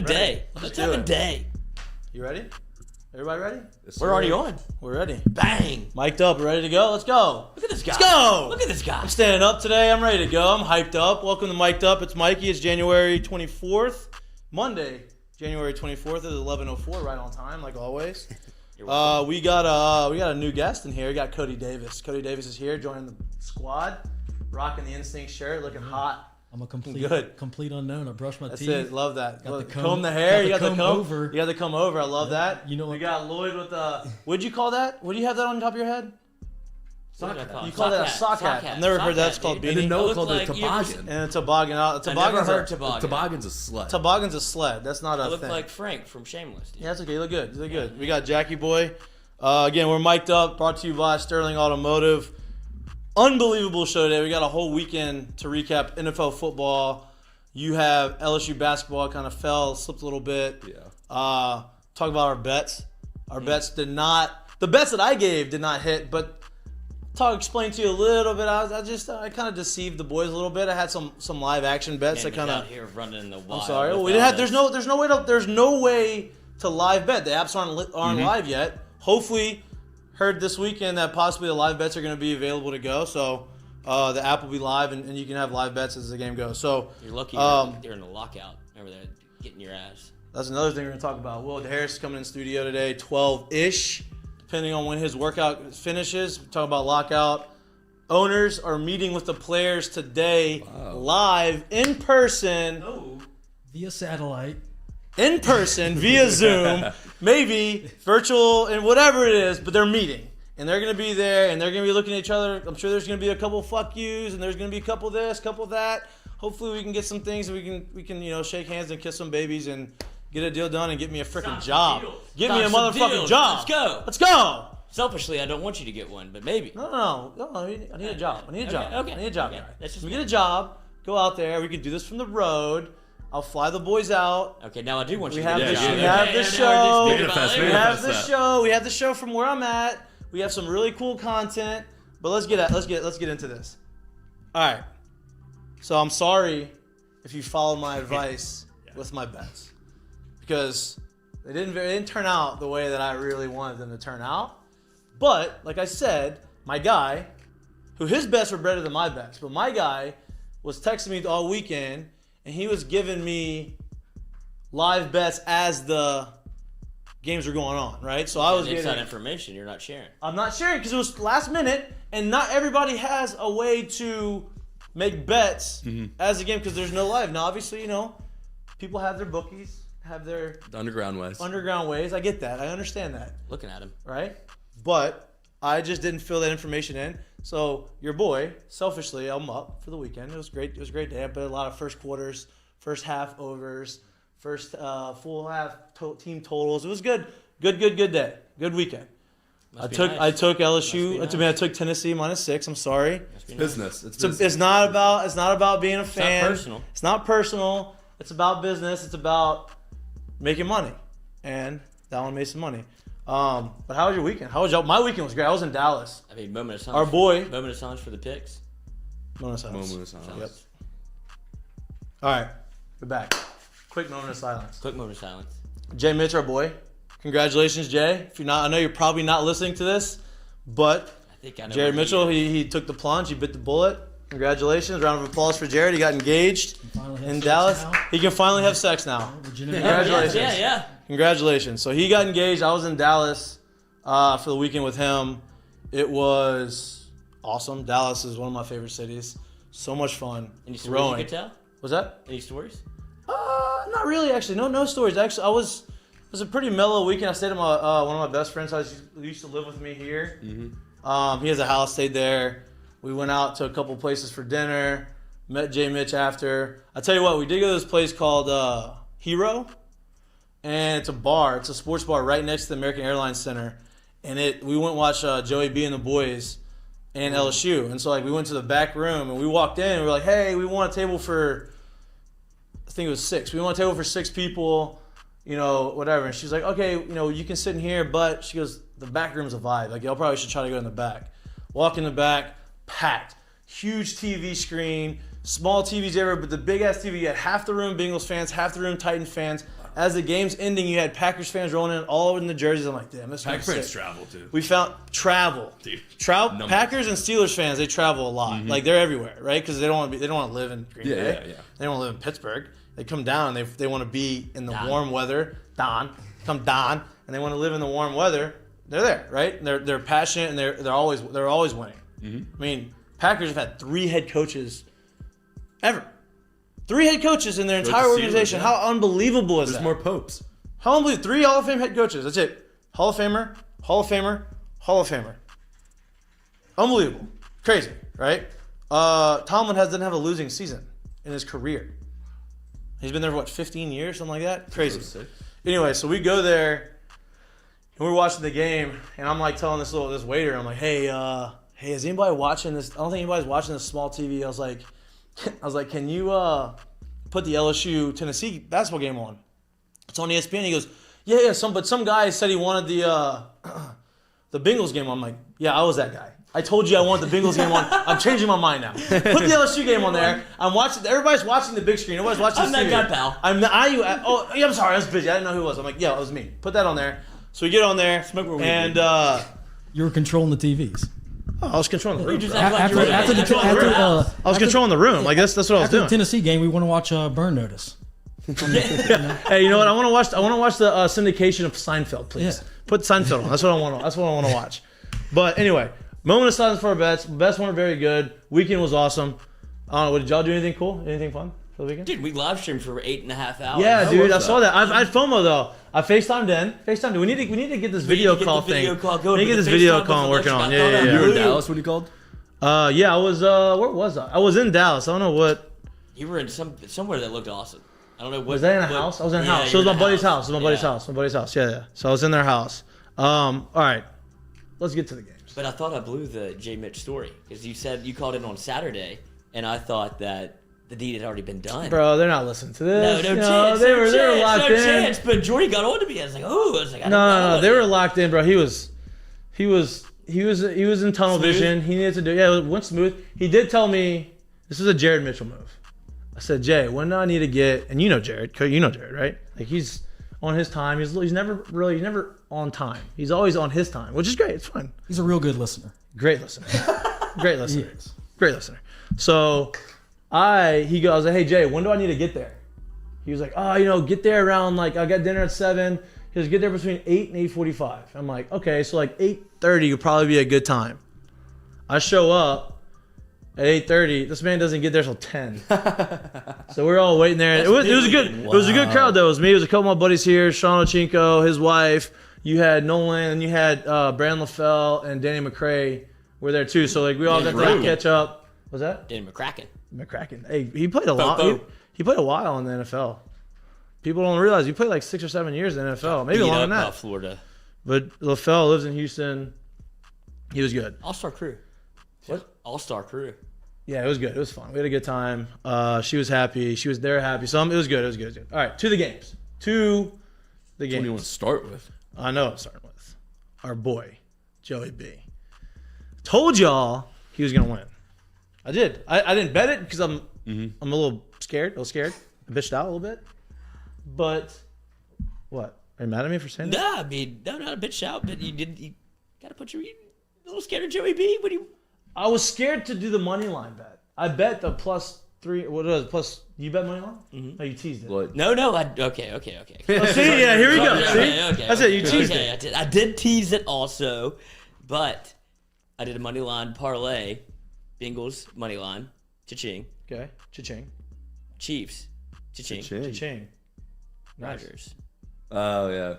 day. Let's have a day. You ready? Everybody ready? Yes, We're already on. We're ready. Bang. Mic'd up, ready to go? Let's go. Look at this guy. Let's go. Look at this guy. I'm standing up today. I'm ready to go. I'm hyped up. Welcome to Mic'd Up. It's Mikey. It's January 24th. Monday, January 24th at 11:04, right on time, like always. We got a new guest in here. We got Cody Davis. Cody Davis is here, joining the squad, rocking the Instinct shirt, looking hot. I'm a complete unknown. I brush my That's teeth. it. Love that. Got the comb the hair. You got the comb over. You got the comb over. I love that. You know we what? got Lloyd with the. What'd you call that? What do you have that on top of your head? Sock hat. You call that a sock hat. I've never heard that. It's called I didn't beanie. know it called like a toboggan. And a toboggan. I never heard toboggan. Toboggan's a sled. Toboggan's a sled. That's not I a look thing. like Frank from Shameless. Dude. Yeah, that's okay. You look good. You look good. We got Jackie Boy. Again, we're mic'd up. Brought to you by Sterling Automotive. Unbelievable show today. We got a whole weekend to recap NFL football. You have LSU basketball kind of slipped a little bit. Yeah. Talk about our bets. Our bets did not. The bets that I gave did not hit, but explain to you a little bit. I kind of deceived the boys a little bit. I had some live action bets that kind of. Out here running in the wild. I'm sorry. We didn't have. There's no way to live bet. The apps aren't live yet. Hopefully, heard this weekend that possibly the live bets are going to be available to go. So the app will be live, and you can have live bets as the game goes. So You're lucky they're in the lockout over there getting your ass. that's another thing we're going to talk about. Will Harris is coming in studio today, 12-ish, depending on when his workout finishes. We're talking about lockout. Owners are meeting with the players today, live, in person. Via satellite. In person, via Zoom, maybe virtual, and whatever it is, but they're meeting. And they're going to be there, and they're going to be looking at each other. I'm sure there's going to be a couple fuck yous, and there's going to be a couple this, couple that. Hopefully we can get some things, and we can shake hands and kiss some babies and get a deal done and get me a freaking job. Get me a motherfucking job. Let's go. Let's go. Selfishly, I don't want you to get one, but maybe. No. I need a job. I need a job. Okay. I need a job. Okay. That's just we get a job, go out there. We can do this from the road. I'll fly the boys out. Okay, now I do want you We to have get a the job. we have the show. Manifest, We manifest. have the show. We have the show from where I'm at. We have some really cool content. But let's get into this. All right. So I'm sorry if you followed my advice with my bets, because they didn't turn out the way that I really wanted them to turn out. But like I said, my guy, who his bets were better than my bets, but my guy was texting me all weekend, and he was giving me live bets as the games were going on, right? So I was Inside getting information you're not sharing. I'm not sharing because it was last minute, and not everybody has a way to make bets as a game because there's no live. Now, obviously, people have their bookies, have their The underground ways. underground ways. I get that. I understand that, Looking at him. right? But I just didn't fill that information in. So your boy, selfishly, I'm up for the weekend. It was great. It was a great day. I put a lot of first quarters, first half overs, first full half team totals. It was good. Good day. Good weekend. I took LSU. I took Tennessee -6. I'm sorry. It's business. It's not about being a fan. not personal. It's not personal. It's about business. It's about making money. And that one made some money. But how was your weekend? My weekend was great. I was in Dallas. I mean, moment of silence. Our boy. Moment of silence for the picks. Moment of silence. Moment of silence. Yep. All right, we're back. Quick moment of silence. Quick moment of silence. Jay Mitch, our boy. Congratulations, Jay. If you're not, I know you're probably not listening to this, but I think I know. Jared Mitchell, he took the plunge. He bit the bullet. Congratulations. Round of applause for Jared. He got engaged in Dallas. He can finally have sex now. Congratulations. Yeah. Congratulations. So he got engaged. I was in Dallas for the weekend with him. It was awesome. Dallas is one of my favorite cities. So much fun. Any stories you could tell? Was that? Any stories? Not really, actually. No stories. Actually, it was a pretty mellow weekend. I stayed at one of my best friends who used to live with me here. Mm-hmm. He has a house, stayed there. We went out to a couple places for dinner. Met Jay Mitch after. I tell you what, we did go to this place called Hero. And it's a bar. It's a sports bar right next to the American Airlines Center. And we went and watched Joey B and the boys and LSU. And so we went to the back room and we walked in and we were like, hey, we want a table for, I think it was 6. We want a table for 6 people, whatever. And she's like, okay, you can sit in here, but she goes, the back room's a vibe. Y'all probably should try to go in the back. Walk in the back, packed. Huge TV screen, small TVs everywhere, but the big ass TV, you had half the room Bengals fans, half the room Titan fans. as the game's ending, you had Packers fans rolling in all over in the jerseys. I'm like, damn, this Pack is fans sick. travel too. We found travel. Dude. Travel. Packers and Steelers fans, they travel a lot. Like they're everywhere, right? Because they don't want to live in Green Bay. Yeah. They don't want to live in Pittsburgh. They come down. They want to be in the Don. warm weather. Come down, and they want to live in the warm weather. They're there, right? And they're passionate and they're always winning. I mean, Packers have had 3 head coaches ever. 3 head coaches in their entire organization. How unbelievable is that? There's more popes. How unbelievable. 3 Hall of Fame head coaches. That's it. Hall of Famer, Hall of Famer, Hall of Famer. Unbelievable. Crazy, right? Tomlin doesn't have a losing season in his career. He's been there for, 15 years? Something like that? Crazy. Anyway, so we go there, and we're watching the game, and I'm like telling this waiter, I'm like, hey, is anybody watching this? I don't think anybody's watching this small TV. I was like, can you put the LSU Tennessee basketball game on? It's on ESPN. He goes, yeah. Some guy said he wanted the Bengals game on. I'm like, yeah, I was that guy. I told you I want the Bengals game on. I'm changing my mind now. Put the LSU game on there. I'm watching. Everybody's watching the big screen. Nobody's watching the I'm that guy, pal. I'm sorry. I was busy. I didn't know who it was. I'm like, yeah, it was me. Put that on there. So we get on there, and You were controlling the TVs. Oh, I was controlling the room. just bro. act like you were I was controlling the room. Like that's what I was After doing. the Tennessee game, we want to watch Burn Notice. Hey, you know what? I want to watch the syndication of Seinfeld, please. Yeah. Put Seinfeld on. That's what I want to watch. But anyway, moment of silence for our bets. Bets weren't very good. Weekend was awesome. I don't know. Did y'all do anything cool? Anything fun for the weekend? Dude, we live streamed for 8.5 hours. Yeah, dude, I was saw that. I had FOMO though. I FaceTimed in. We need to get this video call thing. We need to get this video call working on. Yeah. You were in Dallas when you called? Yeah, I was. Where was I? I was in Dallas. I don't know what. You were in somewhere that looked awesome. I don't know what. Was that in a house? I was in a house. So it was my buddy's house. My buddy's house. Yeah. So I was in their house. All right. Let's get to the games. But I thought I blew the J. Mitch story because you said you called in on Saturday, and I thought that the deed had already been done. Bro, they're not listening to this. No chance. They were locked in. Chance. But Jordy got on to me. I was like, oh, No. They were locked in, bro. He was in tunnel vision. He needed to do. Yeah, it went smooth. He did tell me this was a Jared Mitchell move. I said, Jay, when do I need to get? And you know Jared, right? Like he's on his time. He's never on time. He's always on his time, which is great. It's fun. He's a real good listener. Great listener. Great listener. He is. Great listener. So I was like, hey Jay, when do I need to get there? He was like, get there around I got dinner at 7. He goes, get there between 8 and 8:45. I'm like, okay, so 8:30 would probably be a good time. I show up at 8:30. This man doesn't get there till 10. So we're all waiting there. It was a good. Wow. It was a good crowd though. It was me. It was a couple of my buddies here. Sean Ochinko, his wife. You had Nolan, and you had Brandon LaFell and Danny McCray were there too. So we all got to catch up. Was that Danny McCracken? McCracken. Hey, he played a lot. He played a while in the NFL. People don't realize he played 6 or 7 years in the NFL, maybe longer than that. Florida. But LaFell lives in Houston. He was good. All-star crew. What? All-star crew. Yeah, it was good. It was fun. We had a good time. She was happy. They're happy. So it was good. It was good. All right, to the games. What do you want to start with? I know I'm starting with our boy, Joey B. Told y'all he was going to win. I did. I didn't bet it because I'm a little scared. I bitched out a little bit. But what? Are you mad at me for saying that? Nah, I mean, no, not a bitch out, but you got to put you a little scared of Joey B. What do you... I was scared to do the money line bet. I bet the +3. What was it? Plus? You bet money line? Mm-hmm. Oh, you teased it. What? No. Okay. Oh, see, yeah, here we go. Okay. That's it. You teased it. I did tease it also, but I did a money line parlay. Bengals money line. Cha-ching. Okay. Cha-ching. Chiefs. Cha-ching. Cha-ching. Nice. Rodgers. Oh yeah.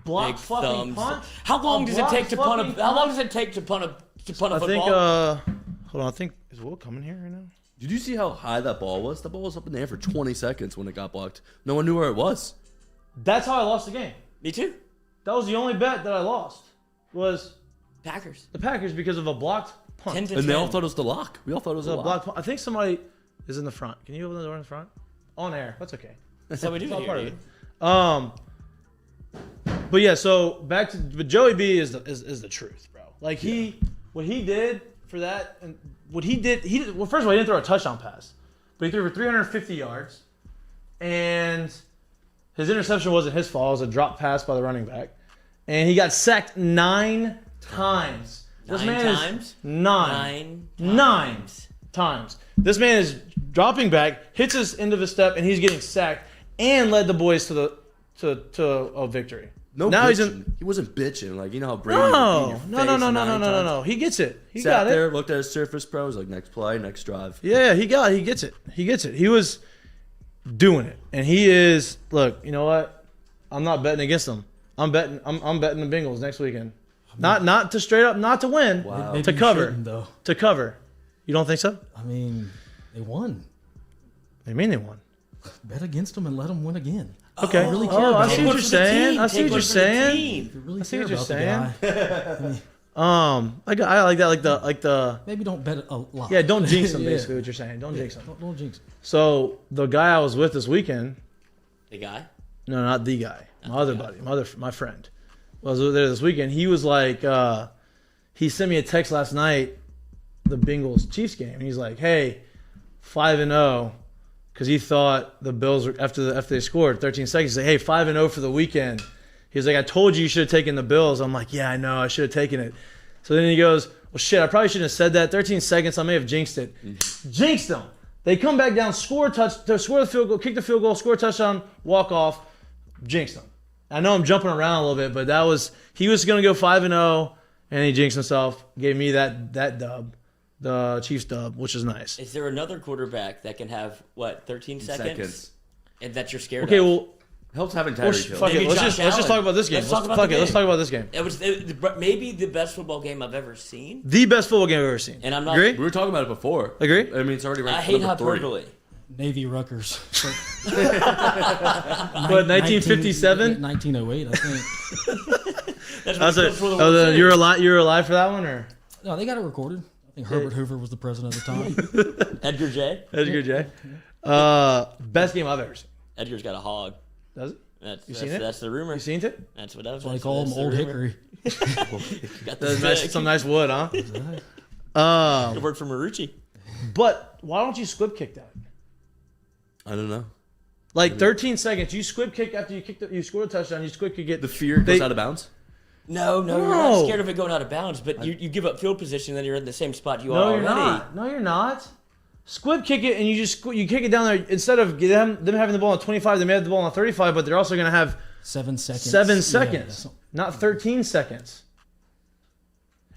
Block Big fucking thumbs. punt. How long does it take to punt a? How long does it take to punt a football? I think. Hold on. I think is Will coming here right now? Did you see how high that ball was? The ball was up in the air for 20 seconds when it got blocked. No one knew where it was. That's how I lost the game. Me too. That was the only bet that I lost. Was Packers. the Packers because of a blocked punt. 10 to And 10. they all thought it was the lock. We all thought it was It a was a lock. blocked punt. I think somebody is in the front. Can you open the door in the front? On air. That's okay. That's how we do It's it all here, part of dude. it. But yeah, so but Joey B is the truth, bro. What he did for that, and what he did, well, first of all, he didn't throw a touchdown pass, but he threw for 350 yards, and His interception wasn't his fault. It was a drop pass by the running back. And he got sacked 9 times. This man is 9 times. This man is dropping back, hits his end of his step, and he's getting sacked and led the boys to a victory. No, now bitching. He wasn't bitching. Like, you know how Brady No. He gets it. He sat got it. there, looked at his Surface Pro, was like, next play, next drive. Yeah, he gets it. He was doing it. And he is, look, you know what? I'm not betting against him. I'm betting the Bengals next weekend. Not to straight up, not to win. Wow. Maybe To you cover. shouldn't, though. To cover. You don't think so? I mean, they won. They mean they won. Bet against them and let them win again. Okay. I really care I about see him. what you're saying. I see what you're saying. If you really I see care what you're about saying. the guy, I like that, like the. maybe don't bet a lot. Yeah, don't jinx him. Yeah. Basically, what you're saying. Don't jinx him. Don't jinx him. So the guy I was with this weekend. The guy? No, not the guy. My other buddy. My friend. I was there this weekend. He was like, he sent me a text last night, the Bengals Chiefs game, and he's like, "Hey, 5-0," because he thought the Bills were, after they scored 13 seconds. He's like, "Hey, 5-0 for the weekend." He was like, "I told you should have taken the Bills." I'm like, "Yeah, I know. I should have taken it." So then he goes, "Well, shit, I probably shouldn't have said that. 13 seconds. I may have jinxed it." Jinxed them. They come back down, score the field goal, kick the field goal, score a touchdown, walk off, jinxed them. I know I'm jumping around a little bit, but he was going to go 5-0, and he jinxed himself. Gave me that dub, the Chiefs dub, which is nice. Is there another quarterback that can have, 13 seconds? And that you're scared Okay, of? well, Helps having Tyreek Hill. fuck it. Maybe Let's Josh just talk Allen. about this game. Let's talk about the Let's game. talk about this game. It was maybe the best football game I've ever seen. The best football game I've ever seen. And I'm not- Agree? We were talking about it before. Agree? I mean, it's already ranked I hate number 3. hyperbole. Navy Rutgers. What, 1957? 1908, I think. That's That's what it. for the World Series. You were alive for that one, or No, they got it recorded. I think Herbert Hoover was the president at the time. Edgar J. Edgar J. Best game I've ever seen. Edgar's got a hog. Does it? That's seen it? That's the rumor. You seen it? That's what I was. That's why they call him Old Hickory. Got the stick. Some nice wood, huh? Good work for Marucci. But why don't you squib kick that? I don't know. Like 13 seconds, you squib kick after you score a touchdown. You squib kick it. The fear goes out of bounds? No, you're not scared of it going out of bounds, but you give up field position, then you're in the same spot you are No, you're already. not. No, you're not. Squib kick it, and you kick it down there. Instead of them having the ball on 25, they may have the ball on 35, but they're also going to have 7 seconds. 7 Yeah, seconds, that's- not 13 seconds.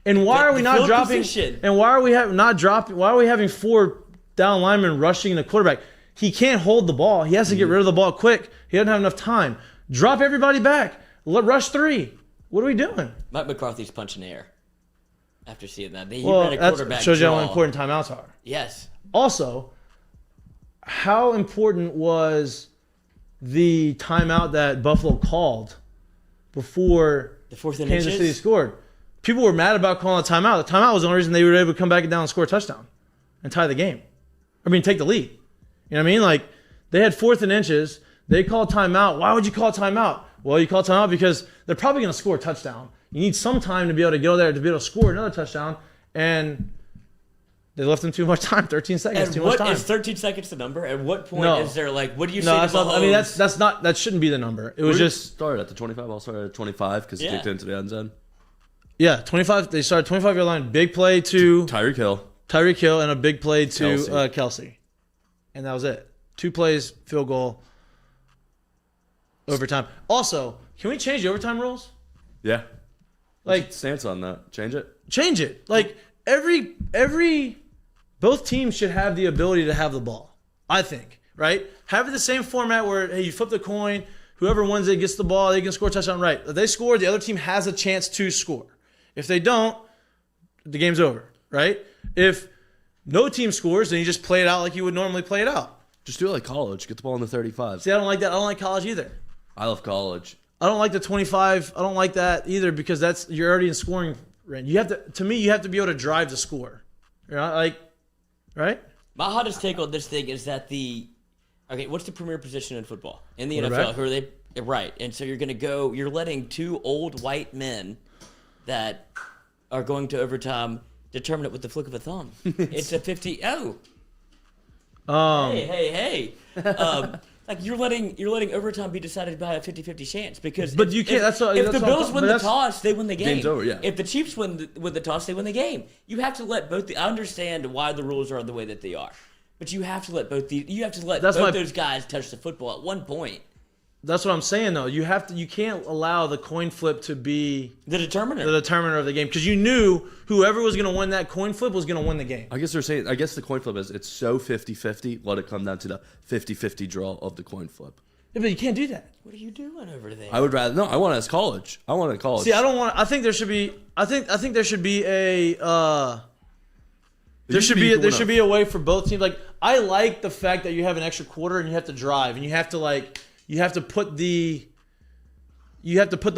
And why The- are we the not field dropping? position. And why are we not dropping? Why are we having 4 down linemen rushing the quarterback? He can't hold the ball. He has to get rid of the ball quick. He doesn't have enough time. Drop everybody back. Rush 3. What are we doing? Mike McCarthy's punching air. After seeing that, he Well, ran a that quarterback shows you how draw. important timeouts are. Yes. Also, how important was the timeout that Buffalo called before The 4th and Kansas inches. City scored? People were mad about calling a timeout. The timeout was the only reason they were able to come back down and score a touchdown and tie the game. I mean, take the lead. You know what I mean? Like, they had 4th and inches. They called timeout. Why would you call timeout? Well, you call timeout because they're probably going to score a touchdown. You need some time to be able to go there to be able to score another touchdown. And they left them too much time. 13 seconds, And too much what time. is 13 seconds the number? At what point No. is there what do you say No, to that's not. I mean, Mahomes? that's not. That shouldn't be the number. It was just started at the 25. I'll start at 25 because he Yeah. kicked into the end zone. 25. They started 25-yard line. Big play to Tyreek Hill. Tyreek Hill and a big play to Kelsey. Kelsey, and that was it. 2 plays, field goal, overtime. Also, can we change the overtime rules? Yeah. Like, Stance on that. Change it. change it. Like both teams should have the ability to have the ball. I think, right? Have it the same format where hey, you flip the coin. Whoever wins it gets the ball. They can score a touchdown. Right? If they score, the other team has a chance to score. If they don't, the game's over. Right? If no team scores, then you just play it out like you would normally play it out. Just do it like college. Get the ball in the 35. See, I don't like that. I don't like college either. I love college. I don't like the 25. I don't like that either because you're already in scoring range. You have to me, you have to be able to drive the score. You're not like, right? My hottest take on this thing is that what's the premier position in football? In the Quarterback? NFL, who are they? Right. And so you're letting 2 old white men that are going to overtime determine it with the flick of a thumb. It's a 50. Oh. Hey. Like you're letting overtime be decided by a 50-50 chance because But you can't. if the Bills win the toss, they win the game. Game's over, yeah. If the Chiefs win the toss, they win the game. You have to let both. I understand why the rules are the way that they are, but you have to let both those guys touch the football at one point. That's what I'm saying though. You can't allow the coin flip to be The determiner. the determiner of the game because you knew whoever was going to win that coin flip was going to win the game. I guess the coin flip is it's so 50-50. Let it come down to the 50-50 draw of the coin flip. Yeah, but you can't do that. What are you doing over there? I would rather no. I want it as college. I want it in college. See, I don't want. I think there should be. I think there should be a. There should be a way for both teams. Like I like the fact that you have an extra quarter and you have to drive and you have to put the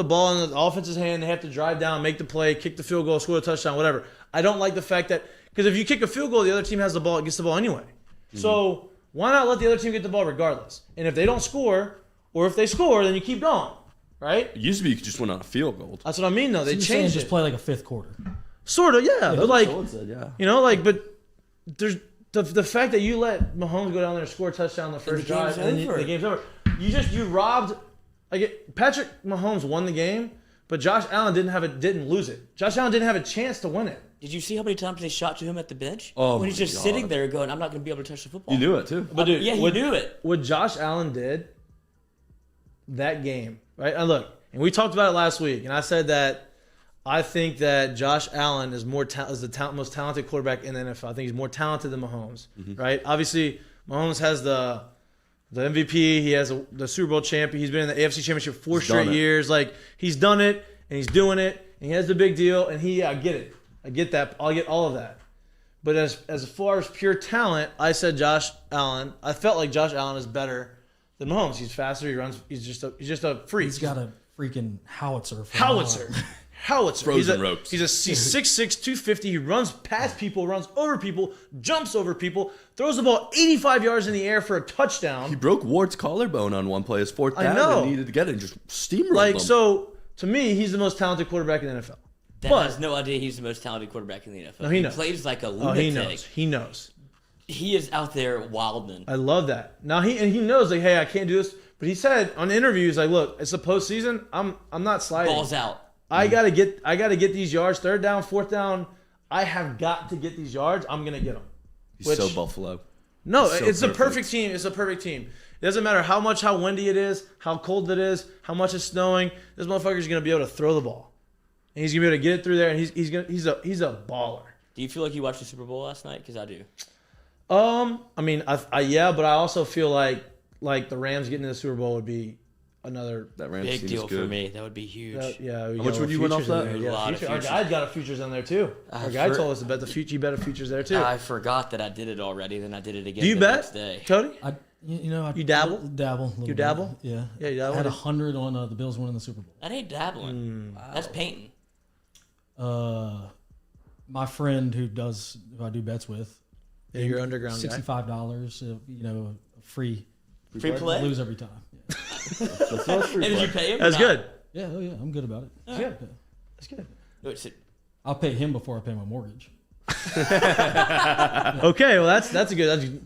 ball in the offense's hand. They have to drive down, make the play, kick the field goal, score a touchdown, whatever. I don't like the fact that because if you kick a field goal, the other team has the ball, gets the ball anyway. Mm-hmm. So why not let the other team get the ball regardless? And if they don't score, or if they score, then you keep going, right? It used to be you could just win on a field goal. That's what I mean, though. They changed it. Just play like a fifth quarter. Sort of, yeah. But like, Said, yeah. you know, like, but there's the fact that you let Mahomes go down there and score a touchdown on the first drive, and then the game's over. You robbed. Like Patrick Mahomes won the game, but Josh Allen didn't lose it. Josh Allen didn't have a chance to win it. Did you see how many times they shot to him at the bench? Oh, when he's just sitting there going, "I'm not going to be able to touch the football." You knew it too. But dude, yeah, he knew it. What Josh Allen did that game, right? And look, and we talked about it last week, and I said that I think that Josh Allen is the most talented quarterback in the NFL. I think he's more talented than Mahomes, right? Obviously, Mahomes has the MVP. He has the Super Bowl champion. He's been in the AFC Championship 4 straight years. Like he's done it, and he's doing it, and he has the big deal. And I get it. I get that. I'll get all of that. But as far as pure talent, I said Josh Allen. I felt like Josh Allen is better than Mahomes. He's faster. He runs. He's just a freak. He's got a freaking howitzer. Howitzer. Frozen ropes. He's 6'6", 250. He runs past people, runs over people, jumps over people, throws the ball 85 yards in the air for a touchdown. He broke Ward's collarbone on one play. His fourth down. I know. And needed to get it and just steamrolled him. So to me, he's the most talented quarterback in the NFL. That has no idea he's the most talented quarterback in the NFL. No, he knows. He plays like a lunatic. Oh, he knows. He is out there wilding. I love that. Now he knows like, hey, I can't do this. But he said on interviews like, look, it's the postseason. I'm not sliding. Balls out. I gotta get these yards. 3rd down, 4th down. I have got to get these yards. I'm gonna get them. He's so Buffalo. No, so it's a perfect team. It's a perfect team. It doesn't matter how windy it is, how cold it is, how much it's snowing. This motherfucker's gonna be able to throw the ball, and he's gonna be able to get it through there. And he's a baller. Do you feel like you watched the Super Bowl last night? Because I do. I mean, yeah, but I also feel like the Rams getting to the Super Bowl would be another big deal for me. That would be huge. Yeah. How much would you win off that? Yeah, our guy's got a futures on there too. Our guy told us to bet the future. You bet a futures there too. I forgot that I did it already. Then I did it again. Do you the bet, next day. Cody? You dabble? Dabble. You dabble? Bit. Yeah. Yeah, you dabble. I had 100 on the Bills winning the Super Bowl. That ain't dabbling. Wow. That's painting. My friend who I do bets with. Yeah, your underground guy. $65. Free play. I lose every time. Yeah. And did you pay him? That's good. Yeah, I'm good about it. That's good. That's good. Wait, I'll pay him before I pay my mortgage. Okay, well that's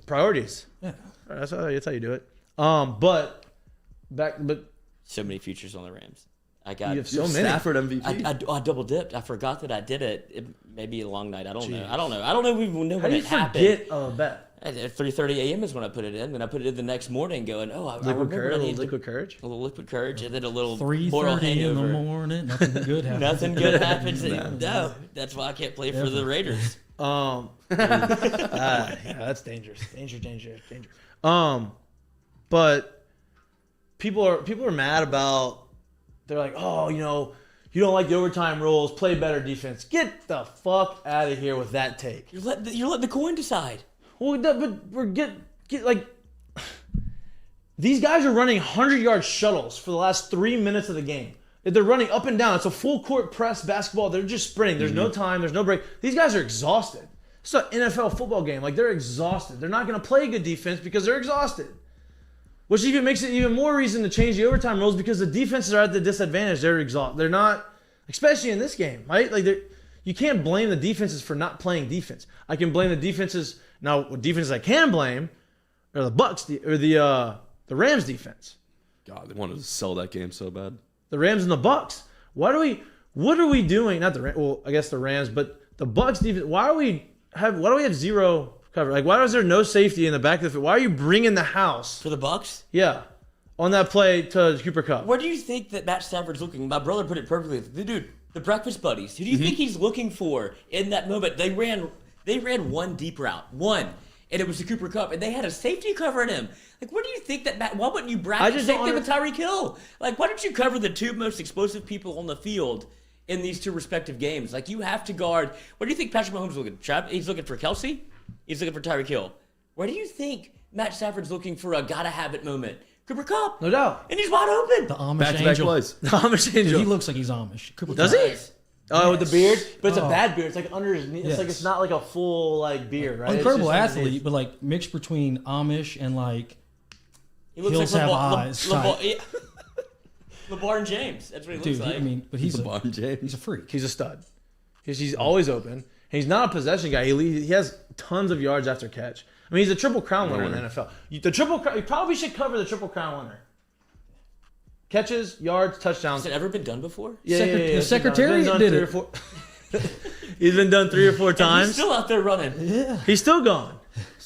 priorities. Yeah, that's how you do it. But so many futures on the Rams. you have so many. Stafford MVP. I double dipped. I forgot that I did it. It may be a long night. I don't know. I don't know when How do you it happened. forget a bet? At 3:30 a.m. is when I put it in. Then I put it in the next morning, going, "Oh, I Liquid remember courage, I need liquid courage. a little liquid courage, and then a little 3:30 in the morning. Nothing good happens. Nothing good happens. No, that's why I can't play for the Raiders. Yeah, that's dangerous. Danger. But people are mad about. They're like, oh, you don't like the overtime rules. Play better defense. Get the fuck out of here with that take. You're letting the coin decide. Well, but we're get like these guys are running 100-yard shuttles for the last 3 minutes of the game. They're running up and down. It's a full court press basketball. They're just sprinting. There's no time. There's no break. These guys are exhausted. It's an NFL football game. Like they're exhausted. They're not going to play good defense because they're exhausted. Which even makes it even more reason to change the overtime rules because the defenses are at the disadvantage. They're exhausted. They're not, especially in this game, right? Like you can't blame the defenses for not playing defense. I can blame the defenses. Now, what defenses I can blame are the Bucks or the The Rams defense. God, they wanted to sell that game so bad. The Rams and the Bucks. What are we doing? Not the Rams. Well, I guess the Rams, but the Bucks defense. Why do we have zero cover? Like, why is there no safety in the back of the field? Why are you bringing the house For the Bucks? Yeah, on that play to Cooper Kupp? Where do you think that Matt Stafford's looking? My brother put it perfectly. Dude, the breakfast buddies. Who do you think he's looking for in that moment? They ran one deep route. One. And it was to Cooper Kupp, and they had a safety covering him. Like, where do you think that why wouldn't you bracket safety with Tyreek Hill? Like, why don't you cover the two most explosive people on the field in these two respective games? Like, you have to guard. What do you think Patrick Mahomes is looking for? He's looking for Kelsey? He's looking for Tyreek Hill. Where do you think Matt Stafford's looking for a gotta-have-it moment? Cooper Kupp. No doubt. And he's wide open. The Amish Back-to-back angel. plays. The Amish Dude, angel. he looks like he's Amish. Cooper Does Kupp. he? Oh, with the beard, but it's a Oh. bad beard. It's like under his knee. It's like it's not like a full like beard, right? It's Incredible just athlete, underneath. but like mixed between Amish and like He looks Hills like have LeBar, eyes LeBar and James. That's what he looks dude. like. I mean, but he's LeBron he's James. a freak. He's a stud. He's always open. He's not a possession guy. He has tons of yards after catch. I mean, he's a triple crown winner in the NFL. You probably should cover the triple crown winner. Catches, yards, touchdowns. Has it ever been done before? Yeah, The Secretariat did it. He's been done 3 or 4 And times. he's still out there running. He's still going.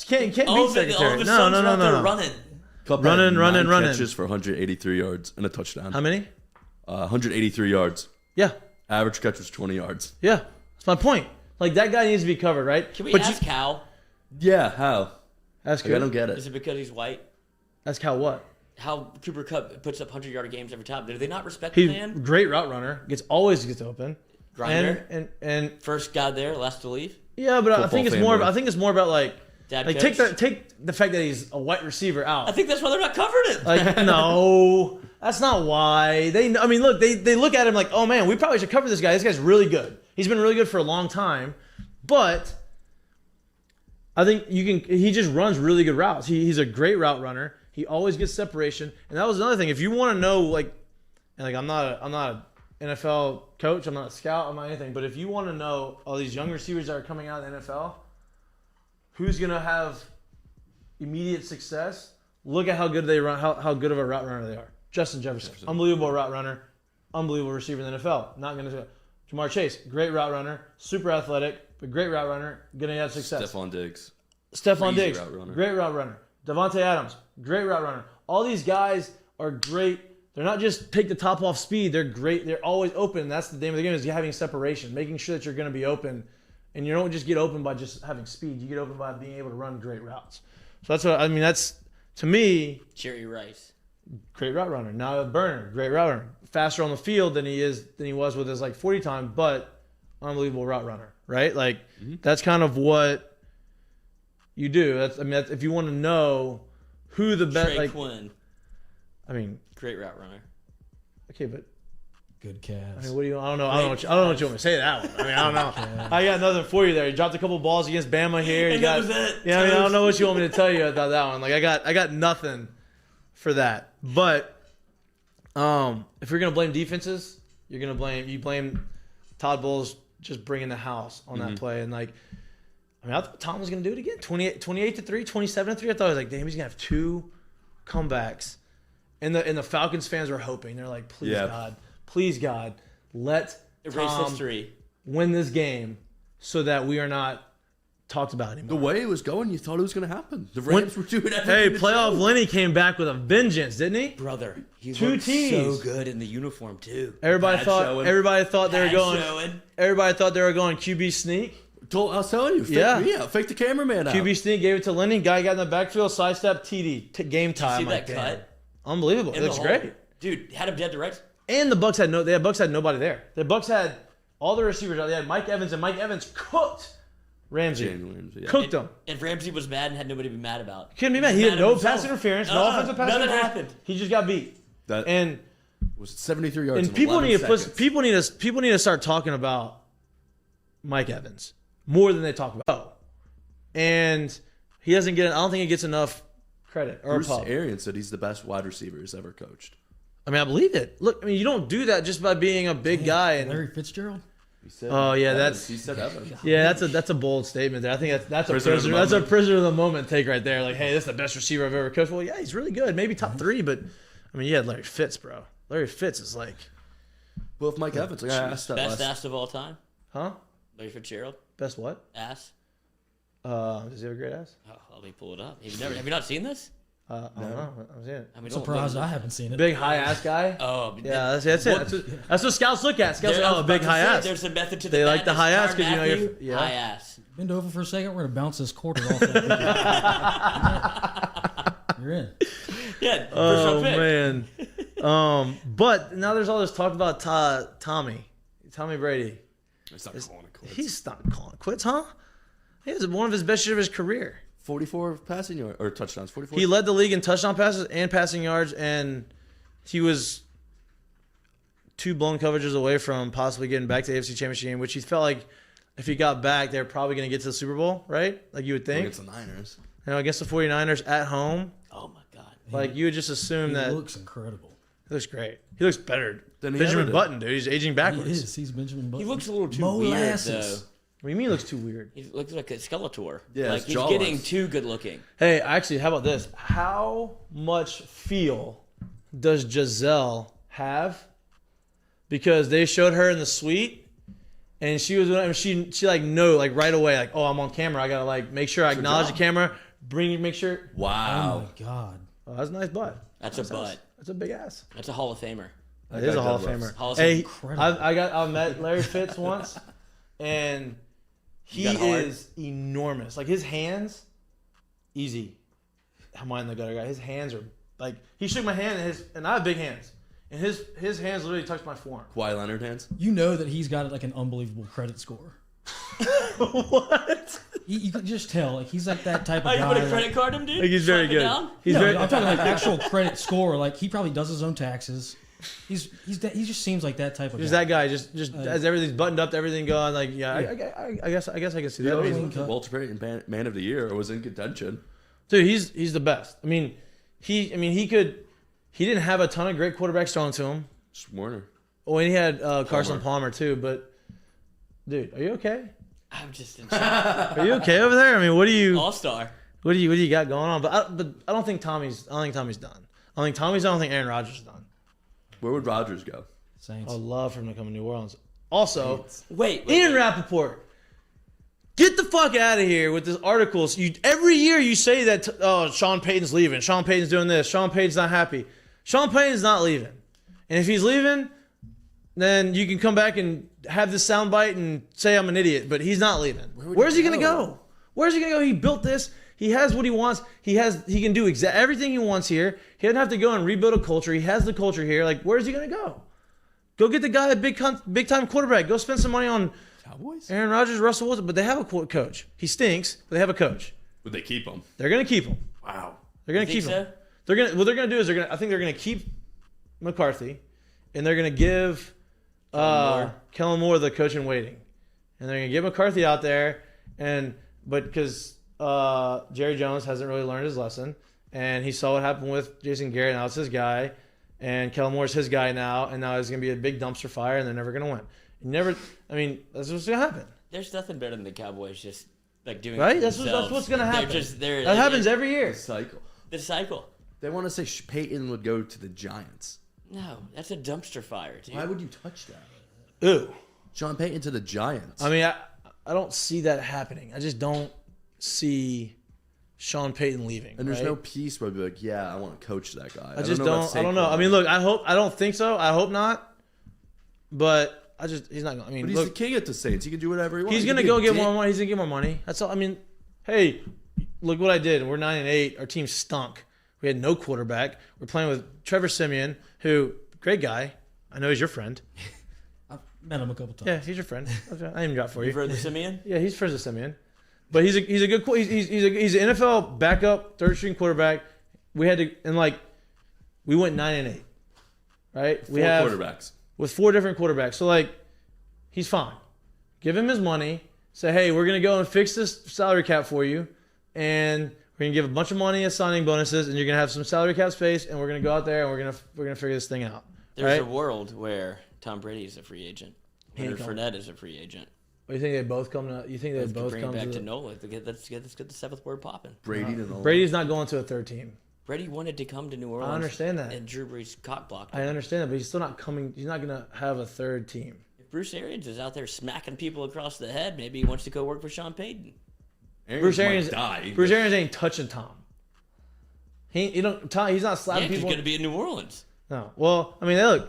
Can't beat All of Secretary. his No, sons no, are no, out there no. running. Kupp Running, had running, 9 running. catches for 183 yards and a touchdown. How many? 183 yards. Yeah, Average catch was 20 yards. yeah. That's my point. Like that guy needs to be covered, right? Can we But ask Cal? Yeah, how? That's Like, I don't good. get Is it. it because he's white? That's Cal what? How Cooper Kupp puts up 100-yard games every time. Do they not respect the He's man? great route runner. Always gets open. Grinder. And First guy there, last to leave. yeah, but I think it's more. family. I think it's more about like Dad take coach? the fact that he's a white receiver out. I think that's why they're not covering it. Like no, that's not why. I mean, look, they look at him like, oh man, we probably should cover this guy. This guy's really good. He's been really good for a long time, but I think he just runs really good routes. He's a great route runner. He always gets separation, and that was another thing. If you want to know, I'm not an NFL coach. I'm not a scout. I'm not anything. But if you want to know all these young receivers that are coming out of the NFL, who's gonna have immediate success? Look at how good they run. How good of a route runner they are. Justin Jefferson, unbelievable route runner, unbelievable receiver in the NFL. Not gonna say Jamar Chase, great route runner, super athletic, but great route runner, gonna have success. Stephon Diggs. Stephon Crazy Diggs, route runner. great route runner. Devontae Adams, great route runner. All these guys are great. They're not just take the top off speed. They're great. They're always open. That's the name of the game, is having separation, making sure that you're going to be open. And you don't just get open by just having speed. You get open by being able to run great routes. So that's what I mean. That's, to me, Jerry Rice. great route runner. Now a burner, great route runner. Faster on the field than he was with his 40 time, but unbelievable route runner, right? Like that's kind of what you do. That's if you want to know who the best. Trey Quinn. I mean, Great route runner. okay, but Good Cavs. I mean, what do you? I don't know. I don't know what you want me to say that one. I mean, I don't know. I got nothing for you there. You dropped a couple balls against Bama here. You And got, that was it. yeah. I mean, I don't know what you want me to tell you about that one. Like I got nothing for that. But if you're gonna blame defenses, you blame Todd Bowles just bringing the house on that play. And I thought Tom was gonna do it again. 28-3, 27-3. I thought I was like, damn, he's gonna have 2 comebacks. And the Falcons fans were hoping. They're like, please God, let Erase Tom history. win this game so that we are not talked about anymore. The way it was going, you thought it was going to happen. The Rams were doing everything. Hey, to playoff show. Lenny came back with a vengeance, didn't he? Brother, he 2 looked T's. so good in the uniform too. Everybody Pad thought showing. everybody thought they were Pad going. showing. Everybody thought they were going QB sneak. I was telling you. Yeah. Fake me out. Fake the cameraman out. QB sneak gave it to Lenny. Guy got in the backfield, sidestep, TD, game time. See like that damn. cut? Unbelievable. It In the looks hole. great. Dude, had him dead to rights. And the Bucks had nobody there. The Bucks had all the receivers out. They had Mike Evans, and Mike Evans cooked Ramsey. James, yeah. Cooked him. And Ramsey was mad and had nobody to be mad about. Couldn't be mad. He was had at no himself. pass interference, no offensive pass nothing interference. happened. He just got beat. That And was 73 yards. and people need to start talking about Mike Evans more than they talk about. And he doesn't get. I don't think he gets enough credit or Bruce pub. Arians said he's the best wide receiver he's ever coached. I mean, I believe it. Look, I mean, you don't do that just by being a big guy. And Larry Fitzgerald. He said Oh, yeah, Evans. He said Evans. Yeah, that's a bold statement there. I think that's a Prisoner of the prisoner. That's a moment. prisoner of the moment take right there. Like, hey, this is the best receiver I've ever coached. Well, yeah, he's really good. Maybe top 3, but I mean, you had Larry Fitz, bro. Larry Fitz is like, Well, if Mike Evans, like I asked that Best last. ass of all time, huh? Larry Fitzgerald. Best what? Ass. Does he have a great ass? Oh, let me pull it up. Have you not seen this? I don't know. I'm seeing it. I mean, Surprised I haven't seen it. Big high ass guy. Oh, Yeah, that's it. That's what scouts look at. Scouts are, a big high ass. There's a method to the They like the madness. high ass Tyrann 'cause, you know, you're- Mathieu, yeah. high ass. Bend over for a second. We're gonna bounce this quarter off. You're in. Yeah. first Oh round pick. man. But now there's all this talk about Tommy Brady. It's not calling it quits. He's not calling quits, huh? He was one of his best years of his career. 44 passing yards or touchdowns. 44. He led the league in touchdown passes and passing yards, and he was 2 blown coverages away from possibly getting back to the AFC Championship game, which he felt like if he got back, they're probably going to get to the Super Bowl, right? Like you would think. against the Niners. Against the 49ers at home, Oh my God. like you would just assume He that looks incredible. he looks great. He looks better Than he Benjamin ever did. Button, dude. He's aging He backwards. is. He's Benjamin Button. He looks a little too weird Molasses. though. What do you mean he looks too weird? He looks like a Skeletor. Yeah, like his he's jaw getting was- too good looking. Hey, actually, how about this? How much feel does Giselle have? Because they showed her in the suite, and she was she like no like right away like, oh, I'm on camera. I gotta like make sure I acknowledge the job. camera. Make sure. Oh Wow. my God. Oh, that's a nice butt. That's a butt. That's a big ass. That's a Hall of Famer. That is a guy Hall of deadlifts. Famer. Hall of Hey, Incredible. I met Larry Fitz once, and he got hard? is enormous. Like his hands, easy. I'm mind the gutter guy. His hands are like he shook my hand and I have big hands, and his hands literally touched my forearm. Kawhi Leonard hands. You know that he's got like an unbelievable credit score. What? You can just tell. Like he's like that type Oh, of you guy. put a like- credit card him, dude? Like he's very Swipe it good. down? He's no, very. I'm talking like actual credit score. Like he probably does his own taxes. He just seems like that type of Just guy. that guy. Just as everything's buttoned up, everything going. Like yeah, I guess I can see that. He clean was cut. Walter Payton Man of the Year or was in contention. Dude, he's the best. I mean, he didn't have a ton of great quarterbacks thrown to him. Just Warner. Oh, and he had Carson Palmer too. But dude, are you okay? I'm just in Are you okay over there? I mean, what do you All-star. what do you got going on? But I don't think Tommy's done. I don't think Aaron Rodgers is done. Where would Rodgers go? Saints. I'd love for him to come to New Orleans. Also, Wait. Ian Rappaport, get the fuck out of here with this article. Every year you say that, Sean Payton's leaving. Sean Payton's doing this. Sean Payton's not happy. Sean Payton's not leaving. And if he's leaving, then you can come back and have this soundbite and say I'm an idiot. But he's not leaving. Where's he going to go? Where's he going to go? He built this. He has what he wants. He can do everything he wants here. He doesn't have to go and rebuild a culture. He has the culture here. Like, where's he going to go? Go get the guy a big time quarterback. Go spend some money on Cowboys? Aaron Rodgers, Russell Wilson. But they have a coach. He stinks, but they have a coach. Would they keep him? They're going to keep him. Wow. They're going to keep Think him. so? What they're going to do is I think they're going to keep McCarthy, and they're going to give Kellen Moore the coach in waiting, and they're going to get McCarthy out there, but because Jerry Jones hasn't really learned his lesson, and he saw what happened with Jason Garrett. Now it's his guy, and Kellen Moore's his guy now, and now it's going to be a big dumpster fire, and they're never going to win. That's what's going to happen, There's nothing better than the Cowboys just like doing right? it That's themselves. what's going to happen. That happens every year. Cycle. The cycle. They want to say Peyton would go to the Giants. No, that's a dumpster fire, dude. Why would you touch that? Ooh. Sean Payton to the Giants. I mean, I don't see that happening. I just don't see Sean Payton leaving. and there's right? no piece where I'd be like, yeah, I want to coach that guy. I just know don't. about I don't know. Saquon. I mean, look. I don't think so. I hope not. But he's not going. I mean, But he's look, the king at the Saints. He can do whatever he wants. he's He going to can go be a get more dick. money. He's going to get more money. That's all. I mean, hey, look what I did. We're 9-8. Our team stunk. We had no quarterback. We're playing with Trevor Siemian, who great guy. I know he's your friend. I've met him a couple times. Yeah, he's your friend. I even dropped for You've you. heard the Simeon? Yeah, he's friends with Simeon, but he's a good he's an NFL backup third string quarterback. We had to we went 9-8, right? Four we have quarterbacks. with 4 different quarterbacks. So he's fine. Give him his money. Say, hey, we're gonna go and fix this salary cap for you, and we're gonna give a bunch of money as signing bonuses, and you're gonna have some salary cap space, and we're gonna go out there and we're gonna figure this thing out. There's right? a world where Tom Brady is a free agent. Leonard Fournette is a free agent. What, you think they both come to? You think they Let's both bring come it back to? to Nola. Let's get the seventh word popping. Brady to Nolan. Brady's not going to a third team. Brady wanted to come to New Orleans. I understand that. And Drew Brees cock blocked him. I understand that, but he's still not coming. He's not going to have a third team. If Bruce Arians is out there smacking people across the head, maybe he wants to go work for Sean Payton. Bruce Arians die. Bruce Arians ain't touching Tom. He's not slapping Yeah, he's people. going to be in New Orleans. No. Well, I mean,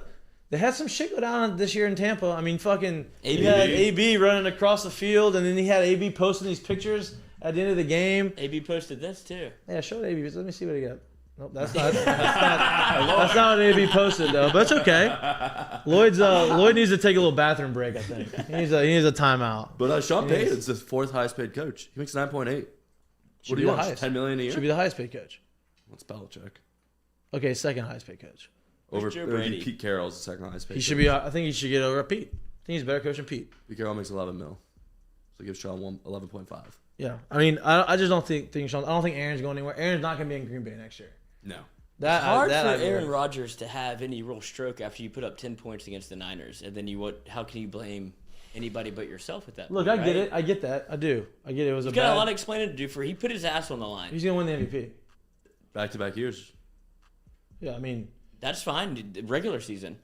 they had some shit go down this year in Tampa. I mean, fucking AB. he had AB running across the field, and then he had AB posting these pictures at the end of the game. AB posted this too. Yeah, show it AB. Let me see what he got. Nope, that's not what AB posted though. But it's okay. Lloyd needs to take a little bathroom break. I think he needs a timeout. But Sean Payton's the fourth highest paid coach. He makes 9.8. What do you want? $10 million a year? Should be the highest paid coach. What's Belichick? Okay, second highest paid coach. Over Joe it would be Brady? Pete Carroll's the second highest paid. He should be. I think he should get over Pete. I think he's a better coach than Pete. Pete Carroll makes 11 mil, so give Sean 11.5. Yeah, I mean, I just don't think Sean. I don't think Aaron's going anywhere. Aaron's not going to be in Green Bay next year. No. It's hard for I Aaron Rodgers to have any real stroke after you put up 10 points against the Niners, and then how can you blame anybody but yourself with that? Look, point, I get right? it. I get that. I do. I get it. It was He's a got bad. a lot of explaining to do for. He put his ass on the line. He's going to win the MVP. Back-to-back years. Yeah, I mean, That's fine. Regular season.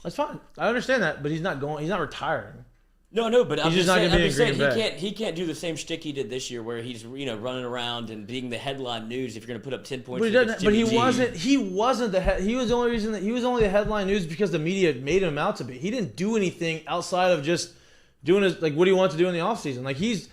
that's fine. I understand that, but he's not going. He's not retiring. No, but I'm He's just just not saying, gonna be I'm in just saying Green Bay. he can't do the same shtick he did this year, where he's running around and being the headline news if you're going to put up 10 points. But he doesn't. against But he Jimmy G. wasn't. He wasn't the. He was the only reason that he was only the headline news because the media made him out to be. He didn't do anything outside of just doing his what he wanted to do in the offseason. Like he's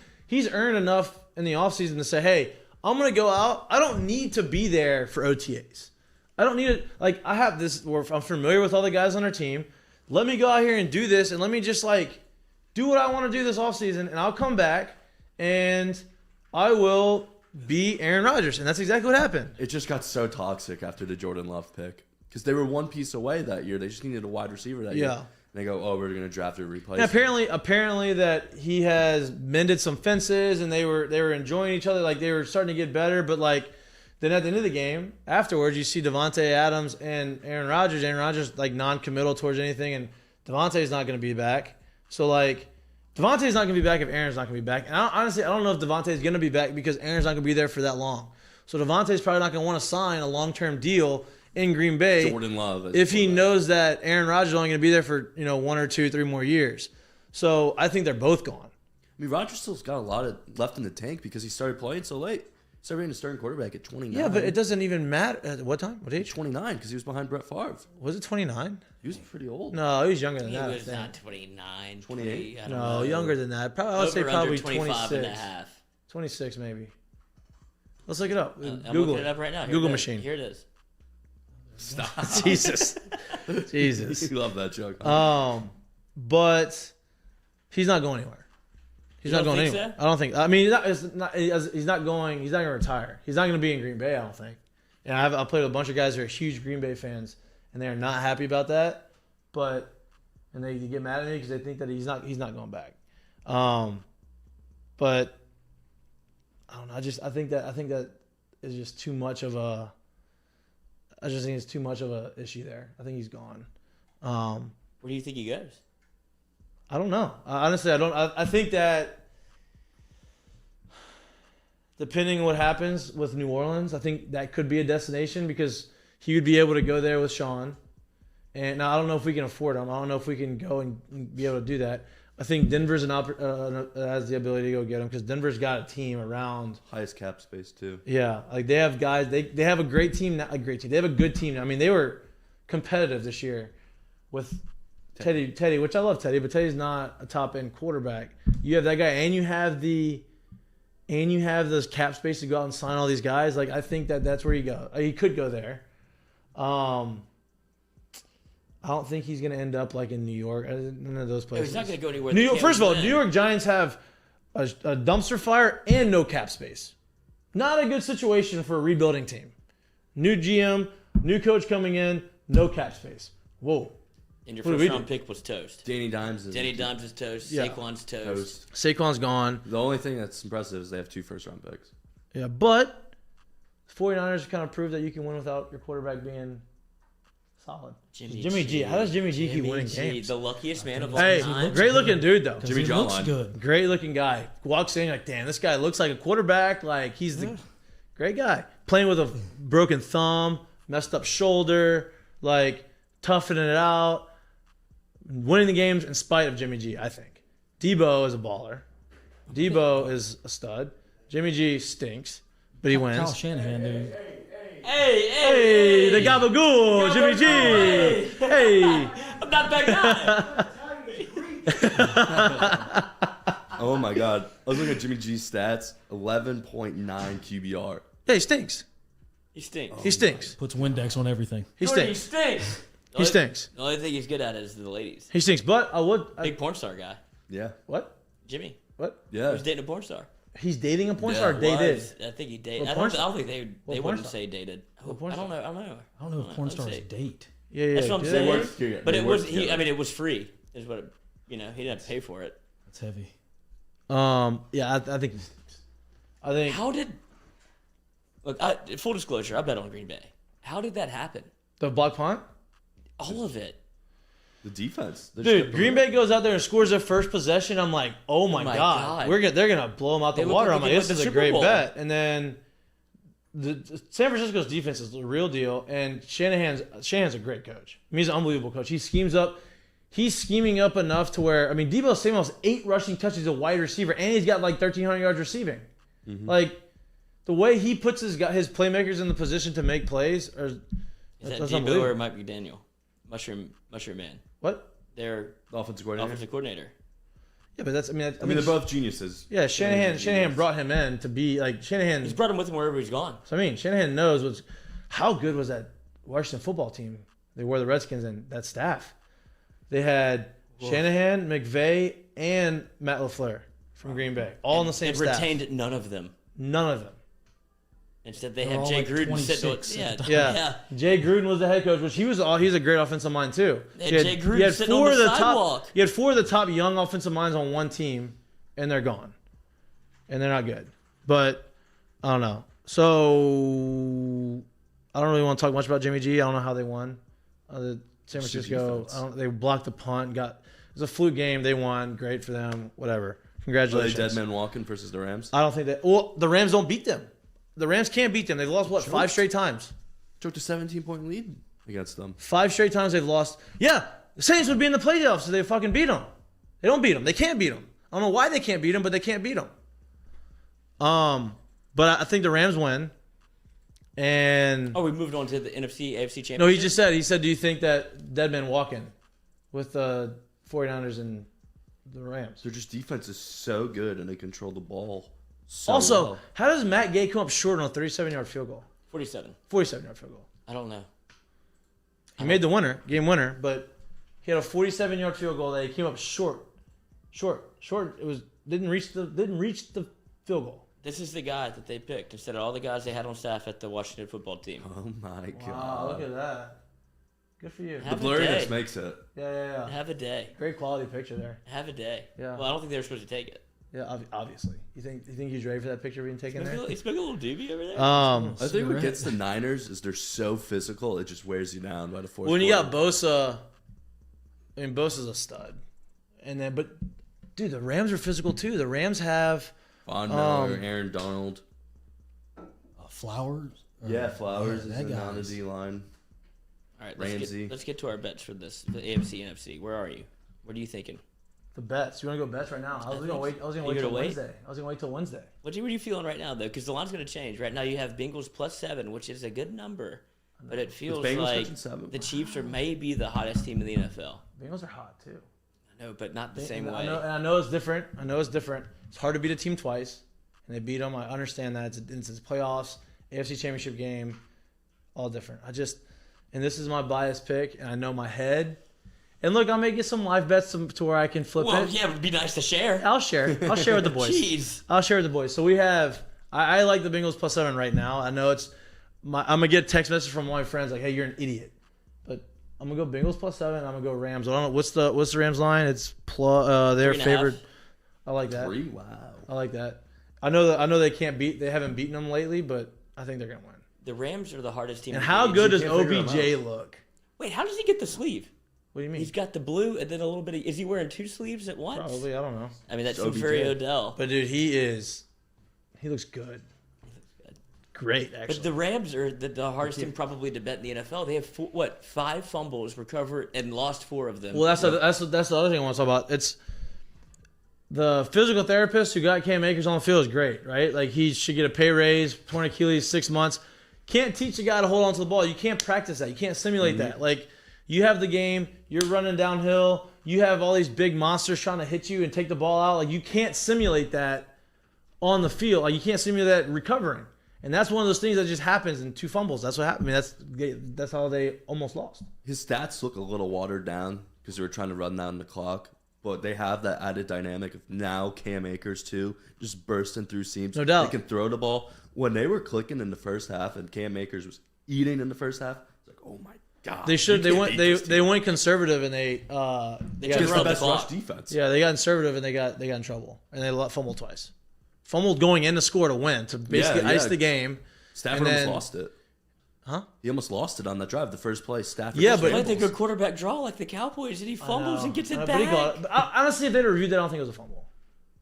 earned enough in the offseason to say, hey, I'm gonna go out. I don't need to be there for OTAs. I don't need it. Like I have this. I'm familiar with all the guys on our team. Let me go out here and do this, and let me just do what I want to do this offseason, and I'll come back and I will be Aaron Rodgers. And that's exactly what happened. It just got so toxic after the Jordan Love pick because they were one piece away that year. They just needed a wide receiver that year. Yeah. And they go, oh, we're going to draft a replacement. And apparently that he has mended some fences and they were enjoying each other. Like they were starting to get better. But then at the end of the game, afterwards, you see Devontae Adams and Aaron Rodgers. Aaron Rodgers non-committal towards anything, and Devontae's not going to be back. So Devontae's not going to be back if Aaron's not going to be back. And honestly, I don't know if Devontae's going to be back because Aaron's not going to be there for that long. So Devontae's probably not going to want to sign a long-term deal in Green Bay Jordan Love. if he knows that Aaron Rodgers is only going to be there for 1 or 2, 3 more years. So I think they're both gone. I mean, Rodgers still's got a lot left in the tank because he started playing so late. He started being a starting quarterback at 29. Yeah, but it doesn't even matter. At what time? What age? 29 because he was behind Brett Favre. Was it 29? He was pretty old. No, he was younger than He that. I was think. not 29, 28? I don't No, know. younger than that. Probably, I would say Over probably under 25 26. and a half. 26 maybe. Let's look it up. I'm Google looking it up right now. Here Google it is. machine. Here it is. Stop. Jesus. Jesus. You love that joke. But he's not going anywhere. He's You not don't going think anywhere. so? I don't think. I mean, he's not going. He's not going to retire. He's not going to be in Green Bay. I don't think. And I've played with a bunch of guys who are huge Green Bay fans, and they are not happy about that. And they get mad at me because they think that he's not going back. But I don't know. I think that is just too much of a. I just think it's too much of a issue there. I think he's gone. Where do you think he goes? I don't know. Honestly, I don't. I think that depending on what happens with New Orleans, I think that could be a destination because he would be able to go there with Sean. And now I don't know if we can afford him. I don't know if we can go and be able to do that. I think Denver's has the ability to go get him because Denver's got a team around. Highest cap space too. Yeah, they have guys. They have a great team. Not a great team. They have a good team. I mean, they were competitive this year with Teddy, which I love Teddy, but Teddy's not a top end quarterback. You have that guy, and you have those cap space to go out and sign all these guys. I think that's where he could go there. I don't think he's going to end up in New York. None of those places. He's not going to go anywhere. New York, first of all, New York Giants have a dumpster fire and no cap space. Not a good situation for a rebuilding team. New GM, new coach coming in, no cap space. Whoa. And your What do first we round do? pick was toast. Danny Dimes is toast. Yeah. Saquon's toast. Saquon's gone. The only thing that's impressive is they have 2 first-round picks. Yeah, but 49ers kind of proved that you can win without your quarterback being Solid. Jimmy G. How does Jimmy G keep Jimmy winning G, games? the luckiest man of all Hey, time. great looking dude though. Jimmy he John looks line. good. Great looking guy. Walks in like, damn, this guy looks like a quarterback. Like he's the great guy. Playing with a broken thumb, messed up shoulder, like toughing it out, winning the games in spite of Jimmy G. I think Debo is a baller. Debo is a stud. Jimmy G stinks, but he Kyle wins. Shanahan, dude. Hey, the gabagool, Jimmy G. Hey. I'm not back down. Oh my God! I was looking at Jimmy G's stats: 11.9 QBR. Yeah, he stinks. He stinks. He stinks. Puts Windex on everything. He Jordan, stinks. He stinks. He stinks. The only thing he's good at is the ladies. He stinks. But I would. Big porn star guy. Yeah. What? Jimmy. What? He Yeah. was dating a porn star. He's dating a porn Yeah, star. Or dated. I think he dated. What I porn don't think they porn wouldn't star? say dated. What porn I don't know. star? I don't know. I don't know if porn Let's stars see. date. Yeah. That's what I'm do saying. they? work together. But They it work was. together. I mean, it was free. Is what. He didn't have to pay for it. That's heavy. Yeah, I think he stinks. I think. How did? Look, full disclosure. I bet on Green Bay. How did that happen? The block punt? All of it. The defense. They're Dude, just Green Bay goes out there and scores their first possession. I'm like, oh my, my God. God. They're gonna blow them out the They look water. like I'm they like, could this win is the a great Super Bowl. bet. And then the San Francisco's defense is the real deal. And Shanahan's a great coach. I mean, he's an unbelievable coach. He schemes up. He's scheming up enough to where, I mean, Debo Samuel's 8 rushing touches, he's a wide receiver, and he's got like 1,300 yards receiving. Like, the way he puts his playmakers in the position to make plays, Is that that's Debo unbelievable. or Mike McDaniel? Mushroom Man. What? They're the offensive coordinator. offensive coordinator. Yeah, but that's, I mean, I mean, they're both geniuses. Yeah, Shanahan brought him in to be like Shanahan. He's brought him with him wherever he's gone. So I mean, Shanahan knows how good was that Washington football team. They wore the Redskins and that staff. They had Shanahan, McVay, and Matt LaFleur from Green Bay, all in the same and staff. retained none of them. None of them. Instead, they They're have all Jay like Gruden 26 sitting. at the time. Yeah. Jay Gruden was the head coach, which he's a great offensive mind too. They had Jay Gruden sitting on the sidewalk. You had 4 of the top young offensive minds on one team, and they're gone, and they're not good. But I don't know. So I don't really want to talk much about Jimmy G. I don't know how they won. San Francisco, defense. they blocked the punt. It was a fluke game. They won. Great for them. Whatever. Are they Congratulations. dead man walking versus the Rams? I don't think that. Well, the Rams don't beat them. The Rams can't beat them. They've lost, 5 straight times? Choked a 17-point lead against them. 5 straight times they've lost. Yeah, the Saints would be in the playoffs if they fucking beat them. They don't beat them. They can't beat them. I don't know why they can't beat them, but they can't beat them. But I think the Rams win. And Oh, we moved on to the NFC, AFC championship. no, he said, do you think that dead man walking with the 49ers and the Rams? Their just defense is so good and they control the ball so Also, well. how does Matt Gay come up short on a 37-yard field goal? 47. 47-yard field goal. I don't know. He made the game winner, but he had a 47-yard field goal that he came up short. It didn't reach the field goal. This is the guy that they picked instead of all the guys they had on staff at the Washington football team. Oh my god. Wow, look at that. Good for you. The Have a blurriness day. makes it. Yeah. Have a day. Great quality picture there. Have a day. Yeah. Well, I don't think they were supposed to take it. Yeah, obviously. You think he's ready for that picture being taken there? He's making a little doobie over there. I think what Cigarette. gets the Niners is they're so physical, it just wears you down by the fourth When you quarter. got Bosa, I mean Bosa's a stud. But dude, the Rams are physical too. The Rams have Von Miller, Aaron Donald. Flowers. Yeah, Flowers Yeah, is that on the guy's- D line. All right, Ramsey. let's get to our bets for this, the AFC, NFC. Where are you? What are you thinking? the bets. You want to go bets right now? I was gonna wait. I was gonna You wait till gonna wait? Wednesday. I was gonna wait till Wednesday. What are you feeling right now, though? Because the line's going to change. Right now, you have Bengals +7, which is a good number, but it feels Bengals like catching 7? the Chiefs are maybe the hottest team in the NFL. Bengals are hot too. I know, but not the same And way. I know it's different. It's hard to beat a team twice, and they beat them. I understand that. It's playoffs, AFC Championship game, all different. And this is my biased pick, and I know my head. And look, I may get some live bets to where I can flip Well, it. yeah, it would be nice to share. I'll share with the boys. Jeez. I'll share with the boys. So we have. I like the Bengals +7 right now. I know I'm gonna get a text message from one of my friends like, "Hey, you're an idiot," but I'm gonna go Bengals +7. I'm gonna go Rams. I don't know what's the Rams line. It's their 3.5. favorite. I like that. 3? Wow. I like that. I know they can't beat. They haven't beaten them lately, but I think they're gonna win. The Rams are the hardest team. And in how the good league. does can't figure them OBJ look? Wait, how does he get the sleeve? What do you mean? He's got the blue and then a little bit of... Is he wearing 2 sleeves at once? Probably. I don't know. I mean, that's OBJ. very Odell. But dude, he looks good. Great, actually. But the Rams are the hardest team probably to bet in the NFL. They have 5 fumbles recovered and lost 4 of them. Well, that's the other thing I want to talk about. It's the physical therapist who got Cam Akers on the field is great, right? Like he should get a pay raise, torn Achilles, 6 months. Can't teach a guy to hold on to the ball. You can't practice that. You can't simulate that. Like you have the game, you're running downhill, you have all these big monsters trying to hit you and take the ball out. Like you can't simulate that on the field. Like you can't simulate that recovering. And that's one of those things that just happens in 2 fumbles. That's what happened. I mean, that's how they almost lost. His stats look a little watered down because they were trying to run down the clock. But they have that added dynamic of now Cam Akers too, just bursting through seams. No doubt. They can throw the ball. When they were clicking in the first half and Cam Akers was eating in the first half, it's like, oh my God. They should. They went conservative and they They It's just the run the best rush clock. defense. yeah, they got conservative and they got in trouble and they fumbled twice. Fumbled going in to score to win to basically ice the game. Stafford And then- almost lost it. Huh? He almost lost it on that drive, the first play. Stafford. Yeah, just but- Why fumbles. they go quarterback draw like the Cowboys and he fumbles and gets it But he got back? it. But honestly, if they'd reviewed that, I don't think it was a fumble.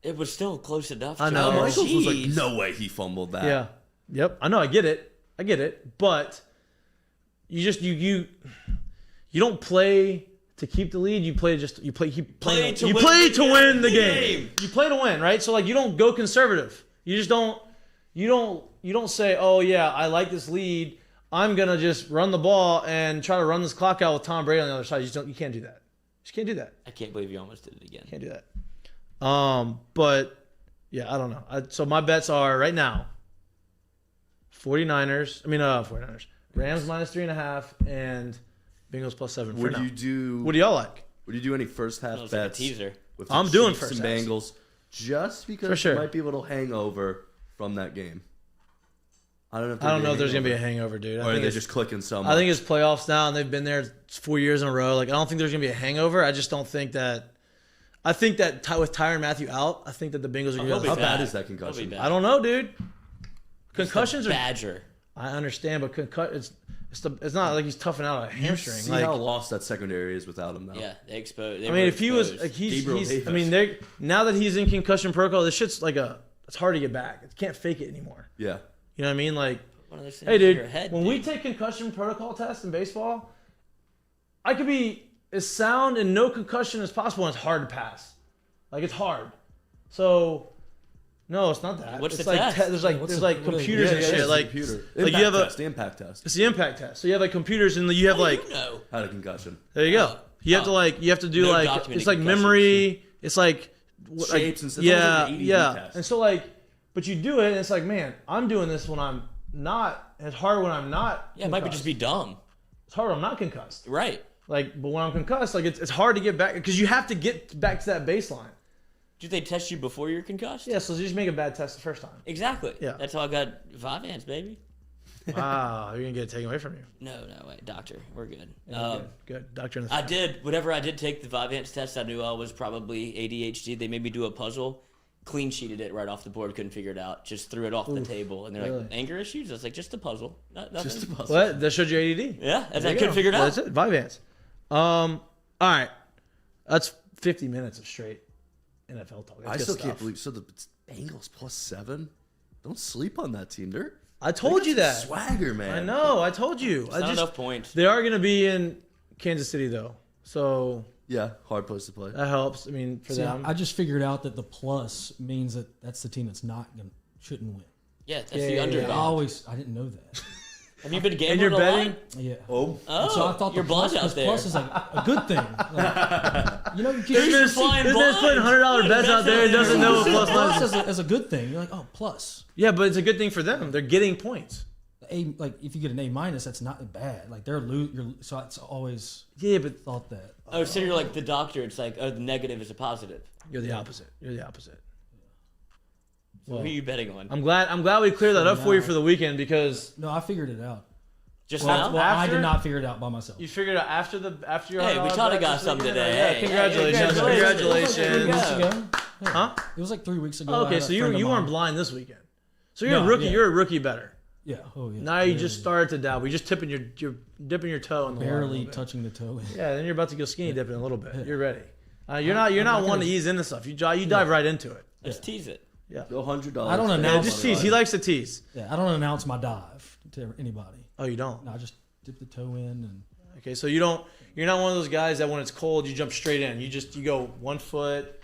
It was still close enough. I know. Joe. Michaels was like, Jeez. no way he fumbled that. Yeah. Yep. I know. I get it. But you just you don't play to keep the lead. You play to win the game. You play to win, right? So like you don't go conservative. You just don't. You don't say, oh yeah, I like this lead. I'm gonna just run the ball and try to run this clock out with Tom Brady on the other side. You can't do that. You just can't do that. I can't believe you almost did it again. Can't do that. But yeah, I don't know. So my bets are right now 49ers. Rams -3.5 and Bengals +7 for Would now. you do? What do y'all like? Would you do any first half Sounds like a bets? teaser. With the I'm doing Chiefs first and halves. Bengals, just because For sure. there might be a little hangover from that game. I don't know. I don't know if there's gonna be a hangover, dude. Or are they it's- just clicking so much? I think it's playoffs now, and they've been there 4 years in a row. Like I don't think there's gonna be a hangover. I just don't think that. I think that with Tyrann Mathieu out, I think that the Bengals are gonna he'll be. be How Able bad back. is that He'll concussion? be I don't know, dude. Concussions are. Badger. I understand, but it's not like he's toughing out a hamstring. See Like, how lost that secondary is without him now. Yeah, they exposed. I mean, if he was like Gabriel he's Davis. I mean, they now that he's in concussion protocol, this shit's like it's hard to get back. It can't fake it anymore. Yeah. You know what I mean? Like, one of those things hey, in dude, your head, when we take concussion protocol tests in baseball, I could be as sound and no concussion as possible, and it's hard to pass. Like it's hard. So, no, it's not that. What's it's the like test? there's like What's there's the- like what is it? computers and Yeah, shit. it's Like, computer. like Impact you have test, the impact test. it's the impact test. So you have like computers and you have like you know. Had a concussion. there you go. You have to do No like documented it's like concussions. memory. It's like Shapes and stuff. yeah, It's almost like an ADD yeah. test. And so like, but you do it, and it's like, man, I'm doing this when I'm not. It's hard when I'm not. Yeah, it might concussed. just be dumb. It's hard when I'm not concussed. Right. Like, but when I'm concussed, like it's hard to get back because you have to get back to that baseline. Did they test you before you're concussed? Yeah, so you just make a bad test the first time. Exactly. Yeah. That's how I got Vyvanse, baby. Wow, you're gonna get it taken away from you. No, wait, doctor, we're good. Good, doctor in the I did take the Vyvanse test, I knew I was probably ADHD. They made me do a puzzle, clean sheeted it right off the board, couldn't figure it out, just threw it off the table, and they're really? like, anger issues? I was like, just a puzzle. Nothing. Just a puzzle. What? That showed you ADD. Yeah, There I you couldn't go. figure it out. That's it. Vyvanse. All right, that's 50 minutes of straight NFL talk. That's I good still stuff. can't believe. So the Bengals +7. Don't sleep on that team. I told you that. Swagger, man. I know. I told you. Not enough points. They are going to be in Kansas City though, so Yeah, hard place to play. that helps. I mean, for See, them. I just figured out that the plus means that that's the team that's shouldn't win. Yeah, that's Yeah, the yeah, underdog. yeah. I didn't know that. Have you been gambling you're a betting? lot? Yeah. Oh, Oh, So I thought you're the plus, blind out there. plus is like a good thing. Like, you know, you This can't man's flying This man's putting $100 bets out there. Doesn't know what plus plus minus. as a good thing. You're like, oh, plus. Yeah, but it's a good thing for them. They're getting points. Like if you get an A-, that's not bad. Like they're so it's always Yeah, but thought that. Oh, so you're like the doctor. It's like, oh, the negative is a positive. you're the opposite. So who are you betting on? I'm glad we cleared that up for you for the weekend because No, I figured it out. Just Well, now? I After- did not figure it out by myself. you figured it out after your. Hey, we taught a guy something today. Yeah, Hey, congratulations! hey, Congratulations! There you Weeks go. ago. Yeah. Huh? It was like 3 weeks ago. Oh, I okay, had a so you friend of weren't mine- blind this weekend. So you're a No, rookie. yeah. You're a rookie better. Yeah. Oh yeah. Now you just started to dabble. You're just dipping your toe in the water a barely little bit. touching the toe. Yeah, then you're about to go skinny dipping a little bit. You're ready. You're I'm not not one gonna- to ease into stuff. You dive right into it. Let's tease it. Yeah. Go $100. I don't Yeah, announce- just tease. He likes to tease. Yeah, I don't announce my dive to anybody. Oh, you don't. No, I just dip the toe in and Okay, so you're not one of those guys that when it's cold you jump straight in. You go 1 foot,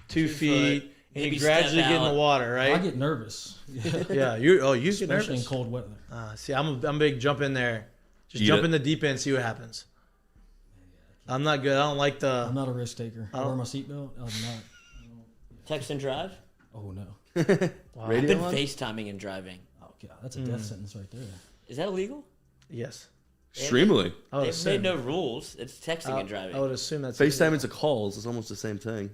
2 feet, and maybe you gradually step get in the out. I right? get nervous. Yeah, you get Especially in nervous. cold weather. See, I'm a big jump in there. Just Eat jump it. in the deep end, see what happens. I'm not good. I don't like the. I'm not a risk taker. I wear my seatbelt. I'm not. Text and drive. Oh no. I've Radio been on? FaceTiming and driving. Oh god, that's a death sentence right there. Is that illegal? Yes. Extremely. I would They've assume. made no rules. It's texting and driving. I would assume that's FaceTime into calls is almost the same thing.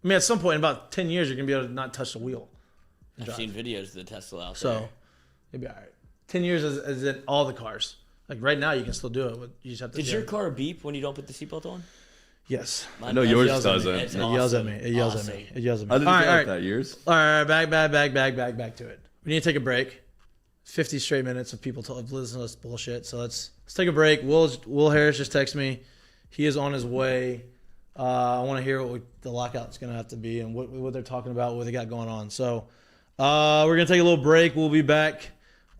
I mean, at some point in about 10 years, you're gonna be able to not touch the wheel. I've seen videos of the Tesla out So there. you'll be all right. 10 years is in all the cars. Like right now, you can still do it. But you just have to. Did your car beep when you don't put the seatbelt on? Yes. Mine I know does. yours yells at me. doesn't. It's It yells at awesome. me. It yells Awesome. at me. It yells at me. I didn't All feel right, all like right. that. Yours? All right, back to it. We need to take a break. 50 straight minutes of people listening to this bullshit. So let's take a break. Will Harris just texted me. He is on his way. I want to hear what the lockout's going to have to be and what they're talking about, what they got going on. So we're going to take a little break. We'll be back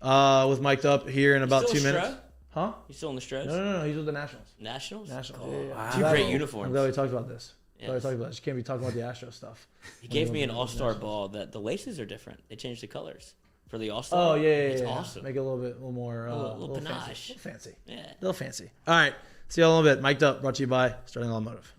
with Mik'dUp here in about Still 2 a minutes. Stro? Huh? You still in the Stros? No. He's with the Nationals. Nationals? Nationals. Oh, Yeah. Two I'm great glad- uniforms. I'm glad we talked about this. Yes. You can't be talking about the Astro stuff. He gave me an all-star ball that the laces are different. They changed the colors for the all-star. Oh yeah, It's yeah. awesome. Make it a little more, little fancy. panache. Little fancy. Yeah. Little fancy. All right. See y'all in a little bit. Mic'd Up, brought to you by Starting Automotive.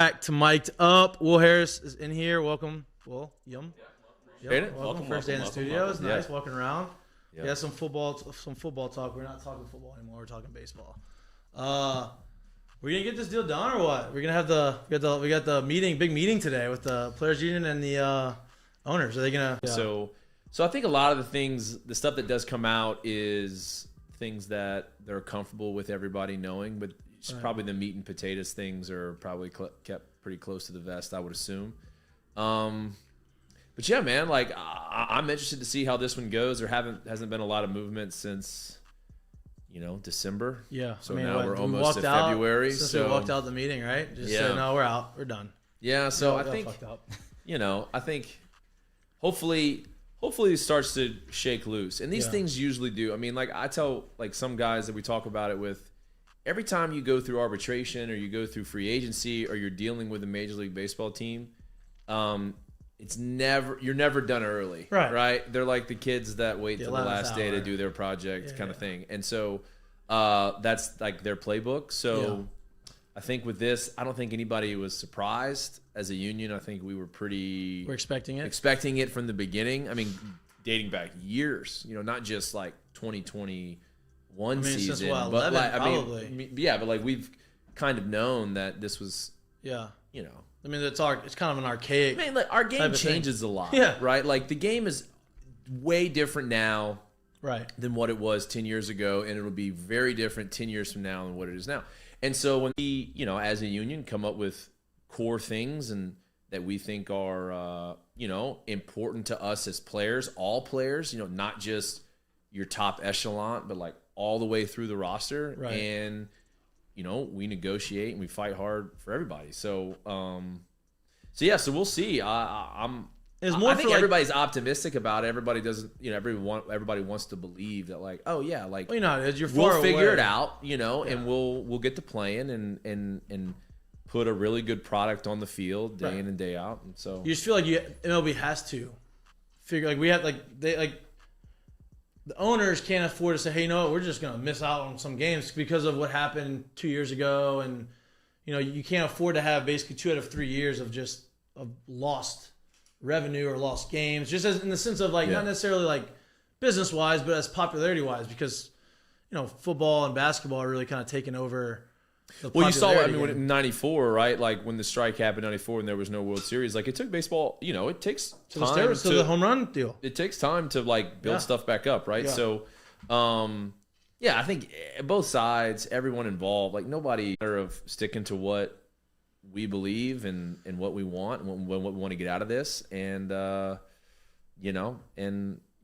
Back to Mik'd Up. Will Harris is in here. Welcome. Will, Yum. Yep. Welcome. First day in the studio. It was nice walking around. Yeah, some football talk. We're not talking football anymore. We're talking baseball. We're gonna get this deal done or what? We're gonna have we got the big meeting today with the players union and the owners. Are they gonna? Yeah. So I think a lot of the stuff that does come out is things that they're comfortable with everybody knowing, but probably the meat and potatoes things are probably kept pretty close to the vest, I would assume. But yeah, man, like I'm interested to see how this one goes. There hasn't been a lot of movement since December. Yeah. So now we're almost in February. Since so we walked out the meeting, right? Just said, no, we're out. We're done. Yeah. So I think I think hopefully it starts to shake loose, and these things usually do. I mean, like I tell like some guys that we talk about it with. Every time you go through arbitration or you go through free agency or you're dealing with a Major League Baseball team, you're never done early, right? They're like the kids that wait till the last day to do their project kind of thing. And so that's like their playbook. So I think with this, I don't think anybody was surprised as a union. I think we were we're expecting it from the beginning. I mean, dating back years, not just like 2021 season, since, but 11, like, probably. but like we've kind of known that this was, I mean, it's kind of an archaic. I mean, like our game changes a lot, right? Like the game is way different now, than what it was 10 years ago, and it'll be very different 10 years from now than what it is now. And so when we, as a union, come up with core things and that we think are, important to us as players, all players, not just your top echelon, but like all the way through the roster, and we negotiate and we fight hard for everybody. So so we'll see. I think everybody's optimistic about it. Everybody doesn't, everybody wants to believe that like, oh yeah, like we'll figure it out, and we'll get to playing and put a really good product on the field day in and day out. And so you just feel like MLB has to figure like we have the owners can't afford to say, hey, we're just going to miss out on some games because of what happened 2 years ago. And, you can't afford to have basically 2 out of 3 years of lost revenue or lost games, just as in the sense of like, not necessarily like business wise, but as popularity wise, because, football and basketball are really kind of taking over. Well, you saw, when in 94, right? Like when the strike happened in 94 and there was no World Series, like it took baseball, it takes time to the home run deal. It takes time to like build stuff back up, right? So, I think both sides, everyone involved, like nobody of sticking to what we believe and what we want and what we want to get out of this and, and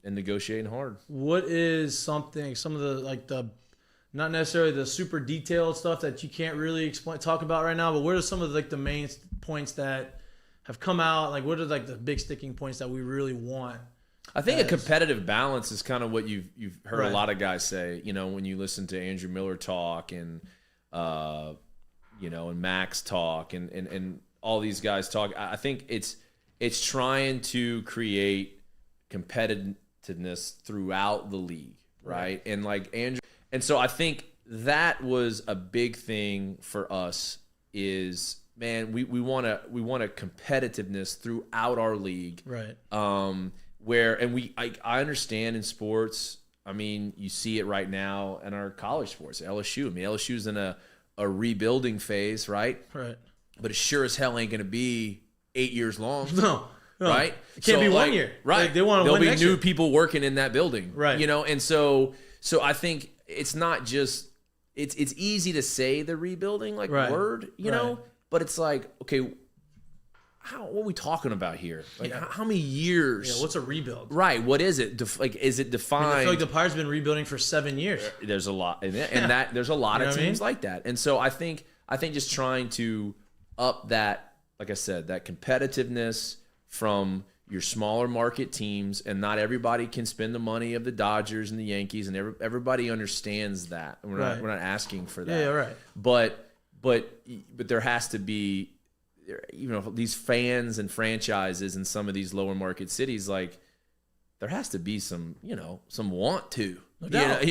negotiating hard. What is some of the not necessarily the super detailed stuff that you can't really talk about right now, but what are some of the main points that have come out? Like, what are the big sticking points that we really want? I think a competitive balance is kind of what you've heard a lot of guys say. When you listen to Andrew Miller talk and and Max talk and all these guys talk. I think it's trying to create competitiveness throughout the league, right? And like Andrew. And so I think that was a big thing for us is, man, we want a competitiveness throughout our league. Right. I understand in sports, I mean, you see it right now in our college sports, LSU. I mean, LSU's in a rebuilding phase, right? Right. But it sure as hell ain't going to be 8 years long. No. Right? It can't be 1 year. Right. Like, they want to win next There'll year. be new people working in that building. Right. And so I think it's not just it's easy to say the rebuilding word, but it's like, okay, what are we talking about here? Like how many years? Yeah, what's a rebuild? Right. What is it? Is it defined? I feel like the Pirates have been rebuilding for 7 years. There's a lot in it, and there's a lot of teams like that. And so I think just trying to up that, like I said, that competitiveness from your smaller market teams, and not everybody can spend the money of the Dodgers and the Yankees, and everybody understands that. We're not asking for that. Yeah, right. But there has to be, these fans and franchises in some of these lower market cities, like there has to be some want to. No doubt.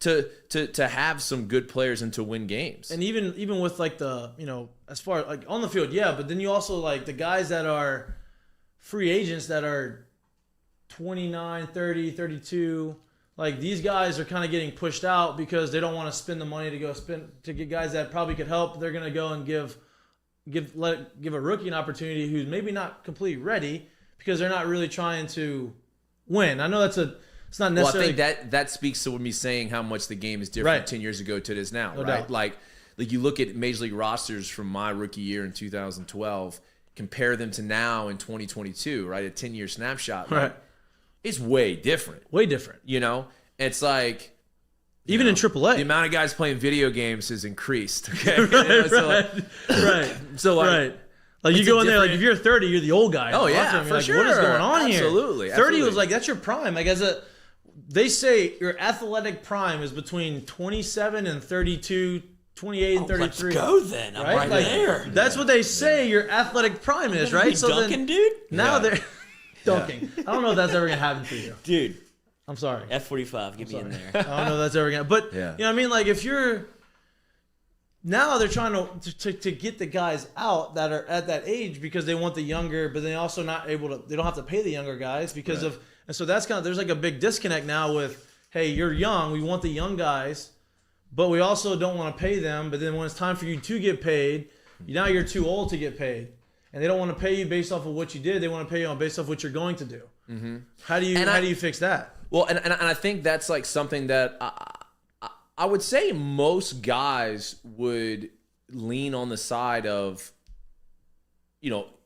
To have some good players and to win games. And even with like the, as far like on the field, yeah, but then you also like the guys that are free agents that are 29, 30, 32, like these guys are kind of getting pushed out because they don't want to spend the money to get guys that probably could help. They're going to go and give a rookie an opportunity who's maybe not completely ready because they're not really trying to win. I know it's not necessarily. Well, I think that speaks to me saying how much the game is different 10 years ago to it is now, No right? doubt. Like you look at Major League rosters from my rookie year in 2012, compare them to now in 2022, right? A 10-year snapshot. Right. Like, it's way different. Way different. It's like even in AAA, the amount of guys playing video games has increased. Okay, right. So right. Like you go in there, like if you're 30, you're the old guy. Oh yeah, for sure. What is going on here? Absolutely. 30 was like that's your prime. Like they say your athletic prime is between 27 and 32, 28 and 33. Let's go then. I'm right there. That's what they say your athletic prime is, right? So dunking, dude. Now they're dunking. I don't know if that's ever gonna happen for you, dude. I'm sorry. F45, get me in there. I don't know if that's ever gonna. But you know what I mean? Like if you're now they're trying to get the guys out that are at that age because they want the younger, but they also not able to. They don't have to pay the younger guys because of, and so that's kind of there's like a big disconnect now with, hey, you're young, we want the young guys, but we also don't want to pay them. But then when it's time for you to get paid, now you're too old to get paid, and they don't want to pay you based off of what you did. They want to pay you based off what you're going to do. Mm-hmm. How do you fix that? Well, and I think that's like something that I would say most guys would lean on the side of,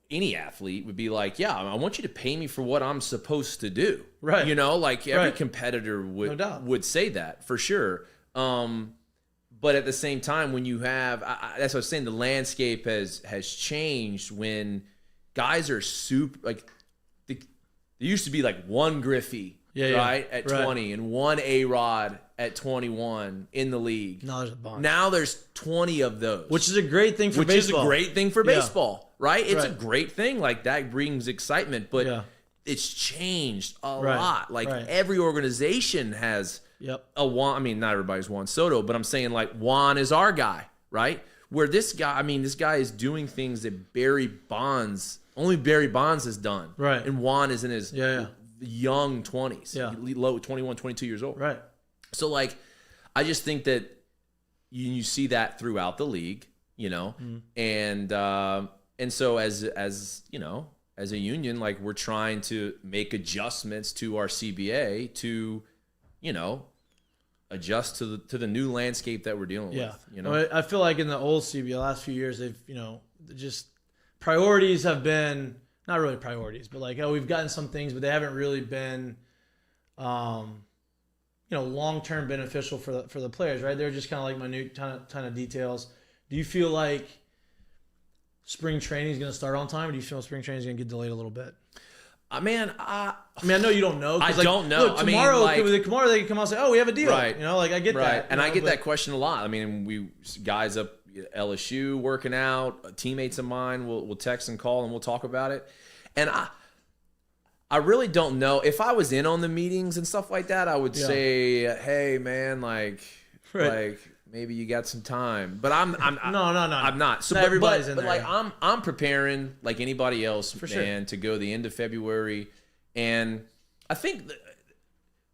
any athlete would be like, yeah, I want you to pay me for what I'm supposed to do. Right. Like every competitor would say that for sure. But at the same time, when you have, that's what I was saying, the landscape has changed when guys are super, like, there used to be like one Griffey. Right? At 20 and one A-Rod at 21 in the league. No, there's a bunch. Now there's 20 of those. Which is a great thing for baseball. Baseball, right? It's a great thing. Like that brings excitement, but it's changed a lot. Like every organization has a Juan. I mean, not everybody's Juan Soto, but I'm saying like Juan is our guy, right? Where this guy is doing things that only Barry Bonds has done. Right. And Juan is in his young 20s, low 21, 22 years old. Right. So like, I just think that you see that throughout the league, and so as a union, like we're trying to make adjustments to our CBA to, adjust to the new landscape that we're dealing with. I feel like in the old CBA, the last few years, they've, just priorities have been. Not really priorities, but like, we've gotten some things, but they haven't really been, long-term beneficial for the players, right? They're just kind of like minute ton of details. Do you feel like spring training is going to start on time, or do you feel spring training is going to get delayed a little bit? I know you don't know. I don't know. Look, tomorrow they can come out and say, "Oh, we have a deal." Right. I get that. And I get that question a lot. I mean, we guys up LSU working out, teammates of mine will text and call and we'll talk about it. And I really don't know. If I was in on the meetings and stuff like that, I would say, hey man, like maybe you got some time. But I'm no. I'm not. So everybody's in but there. like I'm preparing like anybody else, For man, to go the end of February. And I think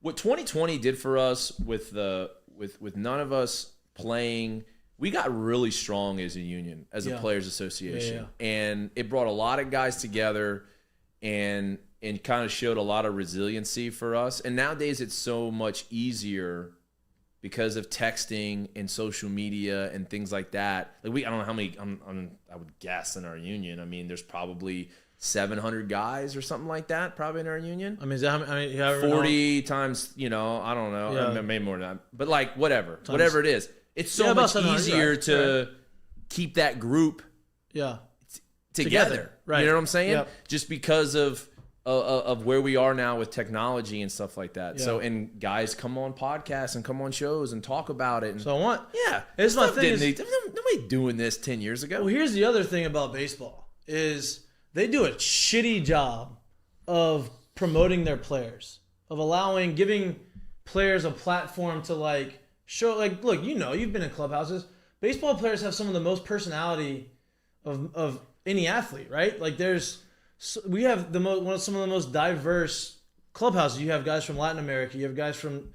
what 2020 did for us with none of us playing, we got really strong as a union, as a players association. And it brought a lot of guys together and kind of showed a lot of resiliency for us. And nowadays it's so much easier because of texting and social media and things like that. Like I don't know how many, I would guess in our union. I mean, there's probably 700 guys or something like that, probably in our union. I mean, 40 times, I don't know, maybe more than that. But like whatever it is. It's so much easier to keep that group together. Right. You know what I'm saying? Yep. Just because of where we are now with technology and stuff like that. Yeah. So, and guys come on podcasts and come on shows and talk about it. And, so I want. Yeah. It's my thing. Nobody doing this 10 years ago. Well, here's the other thing about baseball is they do a shitty job of promoting their players, of giving players a platform to like show, like, look, you've been in clubhouses. Baseball players have some of the most personality of any athlete, right? Like we have some of the most diverse clubhouses. You have guys from Latin America, you have guys from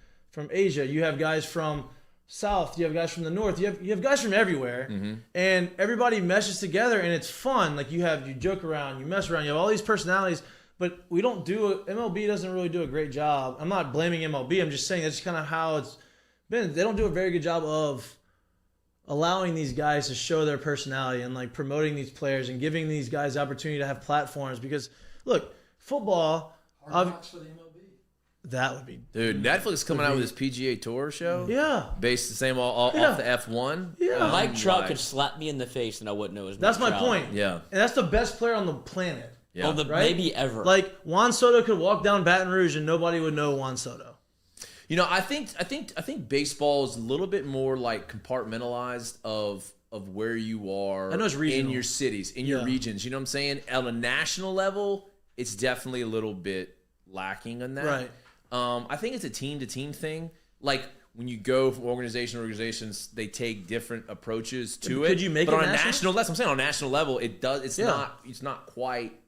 Asia, you have guys from South, you have guys from the North, you have guys from everywhere, and everybody meshes together, and it's fun. Like you joke around, you mess around, you have all these personalities, but MLB doesn't really do a great job. I'm not blaming MLB. I'm just saying that's kind of how it's been. They don't do a very good job of allowing these guys to show their personality and like promoting these players and giving these guys the opportunity to have platforms. Because look, football. Hard knocks for the MLB. That would be. Dude, Netflix coming out with this PGA Tour show. Yeah. Based the same off the F1. Yeah. Mike Trout could slap me in the face and I wouldn't know it was That's Mike my Trout. point. Yeah. And that's the best player on the planet. Yeah. Right? Maybe ever. Like Juan Soto could walk down Baton Rouge and nobody would know Juan Soto. I think baseball is a little bit more like compartmentalized of where you are I know it's regional. in your cities, in your regions. You know what I'm saying? On a national level, it's definitely a little bit lacking on that. Right. I think it's a team-to-team thing. Like when you go from organization to organizations, they take different approaches to it. Could you make but it on a national? national level, I'm saying on a national level, it does. It's not quite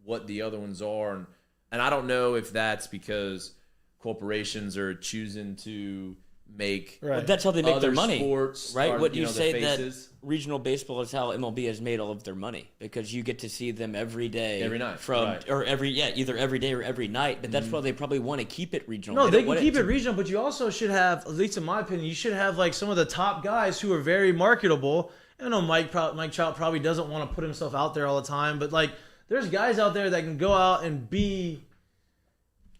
what the other ones are, and I don't know if that's because corporations are choosing to make But that's how they make their money, sports, right? Are, What you the say faces. that regional baseball is how MLB has made all of their money because you get to see them every day, Every night, from right. or either every day or every night. But that's why they probably want to keep it regional. No, they don't can want keep it to- regional, but you also should have, at least in my opinion, you should have like some of the top guys who are very marketable. I know Mike Trout probably doesn't want to put himself out there all the time, but like there's guys out there that can go out and be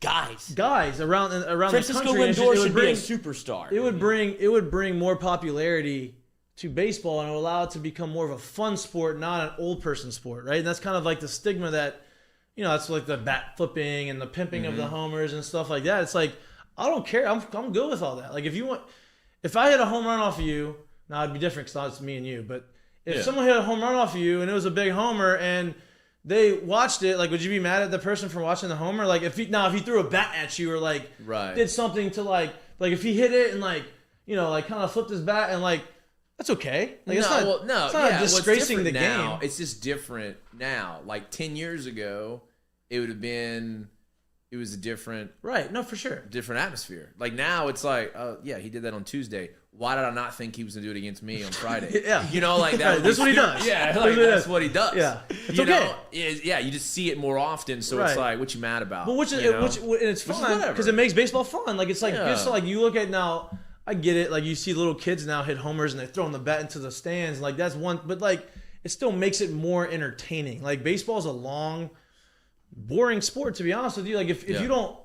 guys around Francisco the country. Lindor should be a superstar. It would bring more popularity to baseball and it would allow it to become more of a fun sport, not an old person sport, right? And that's kind of like the stigma that, that's like the bat flipping and the pimping of the homers and stuff like that. It's like, I don't care. I'm good with all that. Like if I hit a home run off of you, now it'd be different because it's me and you, but if someone hit a home run off of you and it was a big homer and they watched it, like, would you be mad at the person for watching the homer? Like, if he threw a bat at you or like did something to like if he hit it and like kind of flipped his bat and like that's okay. Like, it's not disgracing the game. It's just different now. Like 10 years ago, it was a different for sure different atmosphere. Like now, it's like, he did that on Tuesday. Why did I not think he was gonna do it against me on Friday? Like that. This is what he does. Yeah, like that's what he does. Yeah, it's okay. You just see it more often, so it's like, what you mad about? But and it's fun because it makes baseball fun. Like it's like just like you look at now. I get it. Like you see little kids now hit homers and they're throwing the bat into the stands. Like that's one, but like it still makes it more entertaining. Like baseball is a long, boring sport, to be honest with you. Like if you don't.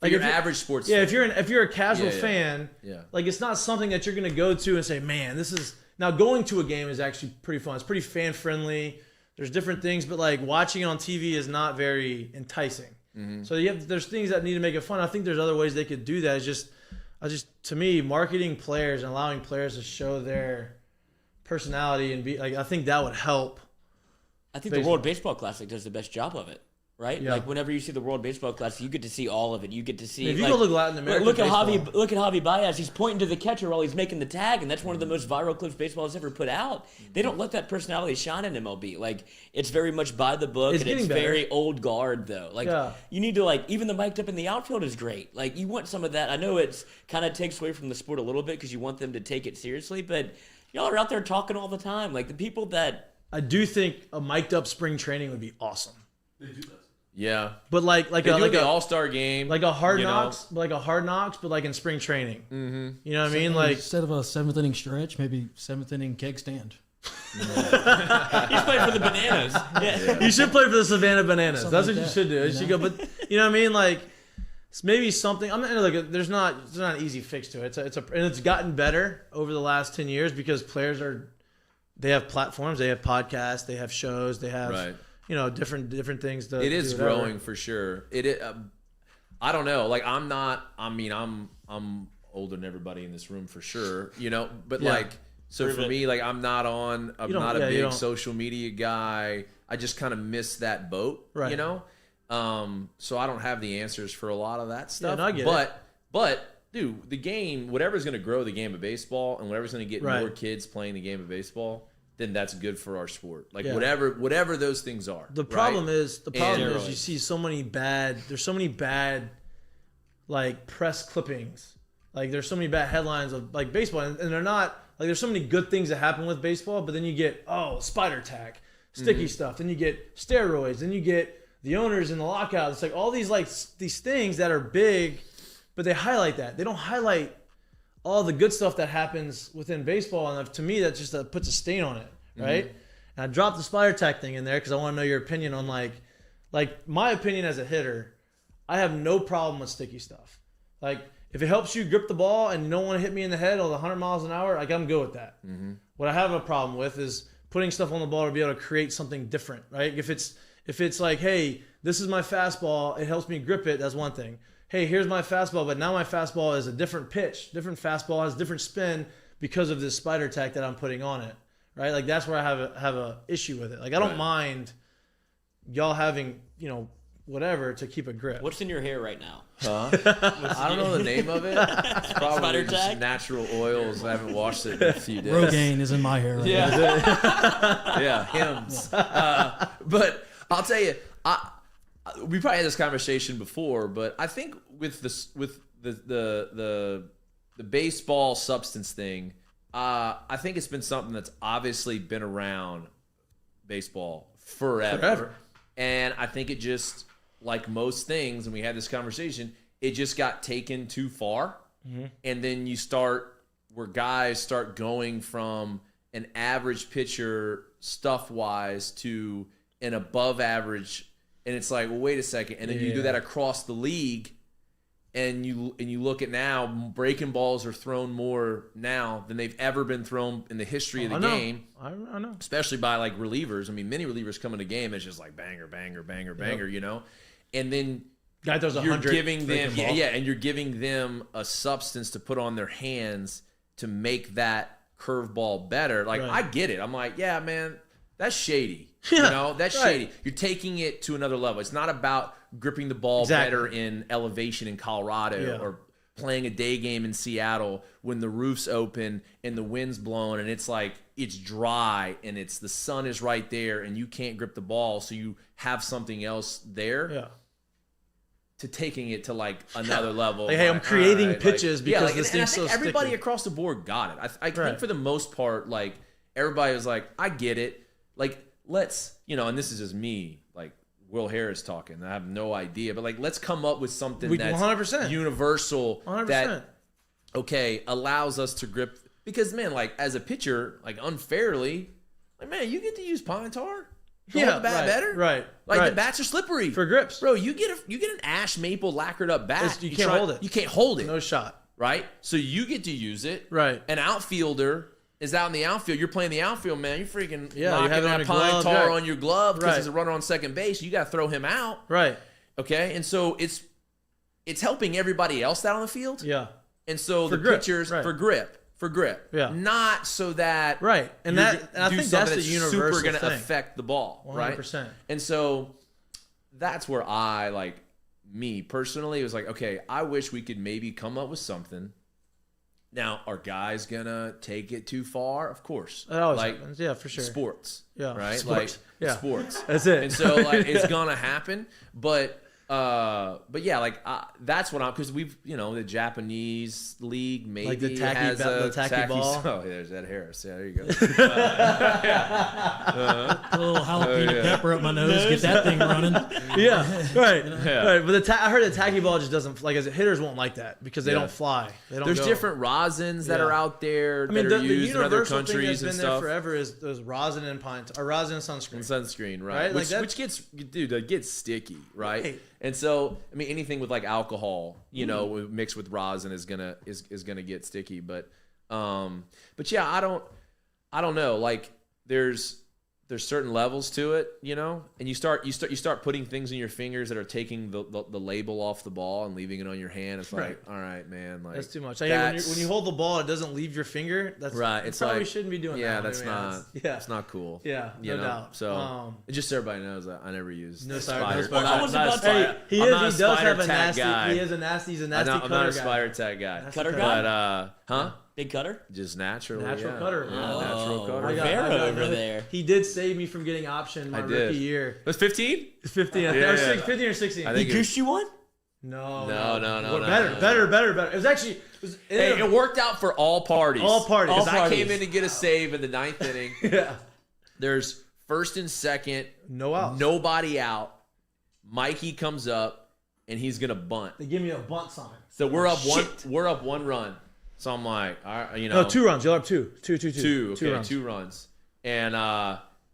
Like your average sports fan. fan. If you're a casual fan, like it's not something that you're gonna go to and say, man, this is now going to a game is actually pretty fun. It's pretty fan friendly. There's different things, but like watching it on TV is not very enticing. So there's things that need to make it fun. I think there's other ways they could do that. It's just to me, marketing players and allowing players to show their personality and be like, I think that would help. I think the World Baseball Classic does the best job of it. Right, Yeah. like whenever you see the World Baseball Classic, you get to see all of it. You get to see. If you go look Latin American look at baseball. Look at Javi Baez. He's pointing to the catcher while he's making the tag, and that's one of the most viral clips baseball has ever put out. They don't let that personality shine in MLB. Like it's very much by the book, and it's very old guard though. Like you need to even the Mik'dUp in the outfield is great. Like you want some of that. I know it's kind of takes away from the sport a little bit because you want them to take it seriously, but y'all are out there talking all the time. Like the people that I do think a Mik'dUp spring training would be awesome. They do that. Yeah, but like an all-star game, like a hard knocks, but like in spring training. Mm-hmm. You know what I mean? Like instead of a 7th inning stretch, maybe 7th inning keg stand. he's playing for the Bananas. Yeah. You should play for the Savannah Bananas. Something That's like what you that, should do. You should go, but you know what I mean? Like it's maybe something. I'm like, there's not an easy fix to it. And it's gotten better over the last 10 years because players they have platforms, they have podcasts, they have shows, they have. Different things. It is growing for sure. I don't know. Like I'm older than everybody in this room for sure. But for me, like I'm not a big social media guy. I just kind of miss that boat. Right. So I don't have the answers for a lot of that stuff. no, I get it. But dude, the game, whatever's going to grow the game of baseball and whatever's going to get more kids playing the game of baseball, then that's good for our sport. Like whatever those things are. The problem is you see so many bad. There's so many bad, like press clippings. Like there's so many bad headlines of like baseball, and they're not like there's so many good things that happen with baseball, but then you get spider tack, sticky stuff. Then you get steroids. Then you get the owners in the lockout. It's like all these these things that are big, but they highlight that. They don't highlight all the good stuff that happens within baseball, and to me that just puts a stain on it, right? And I dropped the spider tack thing in there because I want to know your opinion on like my opinion as a hitter. I have no problem with sticky stuff. Like if it helps you grip the ball and you don't want to hit me in the head at 100 miles an hour, like I'm good with that. What I have a problem with is putting stuff on the ball to be able to create something different, right? If it's like, hey, this is my fastball, it helps me grip it, that's one thing. Hey, here's my fastball, but now my fastball is a different pitch. Different fastball has different spin because of this spider tack that I'm putting on it, right? Like that's where I have a issue with it. Like I don't mind y'all having, whatever to keep a grip. What's in your hair right now? Huh? I don't know the name of it. It's probably just natural oils. I haven't washed it in a few days. Rogaine is in my hair right now. Yeah, Hims. But I'll tell you, we probably had this conversation before, but I think with the baseball substance thing, I think it's been something that's obviously been around baseball forever. And I think it just, like most things, and we had this conversation, it just got taken too far. And then where guys start going from an average pitcher stuff-wise to an above average. And it's like, well, wait a second. And then you do that across the league, and you look at now, breaking balls are thrown more now than they've ever been thrown in the history of the game. I know. Especially by like relievers. I mean, many relievers come in the game, it's just like banger, banger, banger, banger, And then guy throws 100. You're giving them, and you're giving them a substance to put on their hands to make that curveball better. Like I get it. I'm like, yeah, man, that's shady. That's shady. You're taking it to another level. It's not about gripping the ball better in elevation in Colorado or playing a day game in Seattle when the roof's open and the wind's blowing and it's like it's dry and the sun is right there and you can't grip the ball, so you have something else there. Yeah. To taking it to like another level. Like, hey, I'm creating pitches because this thing's so sticky. Everybody across the board got it. I think for the most part, like everybody was like, I get it. Like, let's, and this is just me, like Will Harris talking. I have no idea, but like, let's come up with something that's 100%. universal 100%. that, allows us to grip. Because, man, like as a pitcher, like unfairly, like, man, you get to use pine tar. Hold the bat better. Right. Like the bats are slippery. For grips. Bro, you get an ash maple lacquered up bat. You can't hold it. You can't hold it. No shot. Right? So you get to use it. Right. An outfielder is out in the outfield. You're playing the outfield, man. You're freaking on knocking that your pine glove, tar on your glove because Right. there's a runner on second base. You got to throw him out. Right. Okay? And so it's helping everybody else out on the field. Yeah. And so For the grip. pitchers Right. for grip. Yeah. Not so that Right. And I think that's the universal super going to thing. affect the ball, 100%. right? And so that's where me personally, was like, okay, I wish we could maybe come up with something. Now, are guys going to take it too far? Of course. That always happens. Yeah, for sure. Sports. Yeah. Right? Sports. Yeah. Sports. That's it. And so it's going to happen. But yeah, that's what because we've, the Japanese league maybe like the has the tacky ball. Oh, there's Ed Harris. Yeah, there you go. A little jalapeno pepper up my nose, get that thing running. Yeah, right. Right. But I heard the tacky ball just doesn't, like, as hitters won't like that because they don't fly. They don't There's go. different rosins that are out there that are the used in other universal thing countries that's and been there stuff. forever is rosin and rosin and sunscreen. And sunscreen, right? Which gets sticky, right? And so, I mean, anything with like alcohol, mixed with rosin is gonna get sticky. But yeah, I don't know. Like, there's there's certain levels to it, you know, and you start putting things in your fingers that are taking the label off the ball and leaving it on your hand. It's like, all right, man, like that's too much. When you hold the ball, it doesn't leave your finger. That's right. It's probably like shouldn't be doing that. Yeah, that's not. Yeah, it's not cool. Yeah, you know? doubt. So just so everybody knows that I never use no spider. spider. I was about to. He does have a nasty. He is a nasty. He's a nasty cutter guy. I'm not a spider tag guy. Cutter guy? But huh? Big cutter? Just natural. Natural yeah. cutter. Yeah, Oh, natural cutter. Rivera over there. He did save me from getting optioned my rookie year. It was 15? It's 15. I think Yeah, it was yeah. 15 or 16. I He think goosed you one? No. Better. It was actually. It worked out for all parties. All parties. Because I parties. came in to get a save in the 9th inning. Yeah. There's first and second. No outs. Nobody out. Mikey comes up, and he's going to bunt. They give me a bunt sign. So we're up one run. So I'm like, all right, you know. No, 2 runs. You're up 2. 2. Okay, 2 runs. And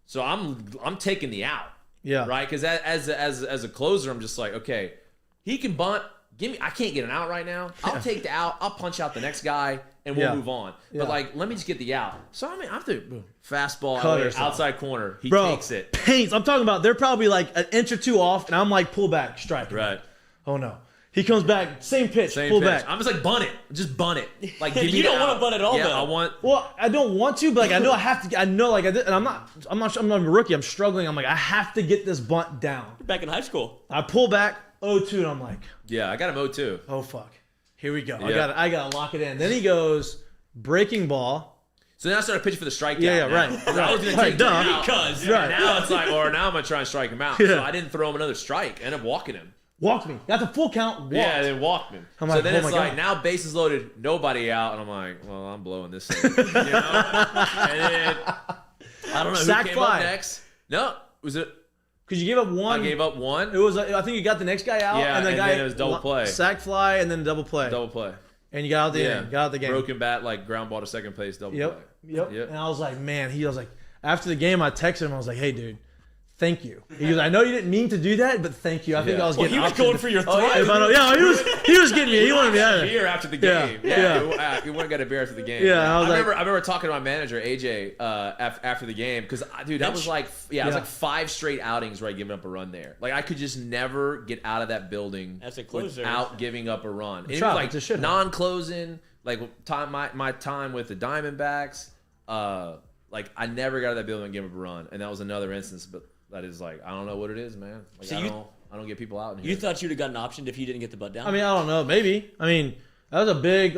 so I'm taking the out. Yeah. Right? Because as a closer, I'm just like, okay, he can bunt. I can't get an out right now. I'll take the out. I'll punch out the next guy, and we'll move on. Yeah. But like, let me just get the out. So I mean, I'm the fastball Cutter. outside corner. He Bro, takes it. paints. I'm talking about. They're probably like an inch or 2 off, and I'm like pull back, strike. Right. Oh no. He comes back, same pitch, pull back. I'm just like, bunt it. Just bunt it. Like, give me You don't the want out. to bunt at all, Yeah, though. I want. Well, I don't want to, but like I know I have to. I know like I did, and I'm not a rookie. I'm struggling. I'm like I have to get this bunt down. Back in high school. I pull back 0-2, and I'm like, Yeah, I got him 0-2. oh fuck, here we go. Yeah. I gotta lock it in. Then he goes breaking ball. So then I started pitching for the strikeout. Yeah, now. right. I was going to Right, take duh. him out. Because. Right. Now it's like, or now I'm going to try and strike him out. Yeah. So I didn't throw him another strike. I ended up walking him. Walked me. Got the full count. Walked. Yeah, then walked him. I'm So like, then oh it's my like, God. now bases loaded, nobody out. And I'm like, well, I'm blowing this thing. You know? And then, I don't know Sack who came fly. up next. No, was it? Because you gave up one. I gave up one. It was. I think you got the next guy out, Yeah, and the and guy then it was double play. sack fly, and then double play. Double play. And you got out the inning. Got out the game. Broken bat, like ground ball to second place, double play. Yep. And I was like, man, he was like, after the game, I texted him. I was like, hey, dude, thank you. He goes, I know you didn't mean to do that, but thank you. I think I was Well, getting. he was optioned. going for your throat. He was getting me. He wanted me out of there. Beer after the game. Yeah. He went and got a beer after the game. Yeah, I was like- remember talking to my manager AJ after the game because dude, that was like it was like 5 straight outings where I giving up a run there. Like I could just never get out of that building As a closer. without giving up a run. And it Chop, was it's a like shithole. non-closing, like my time with the Diamondbacks. Like I never got out of that building and gave up a run, and that was another instance. But that is like I don't know what it is, man. Like So I don't get people out in here. You thought you'd have gotten optioned if you didn't get the butt down? I mean, I don't know. Maybe. I mean, that was a big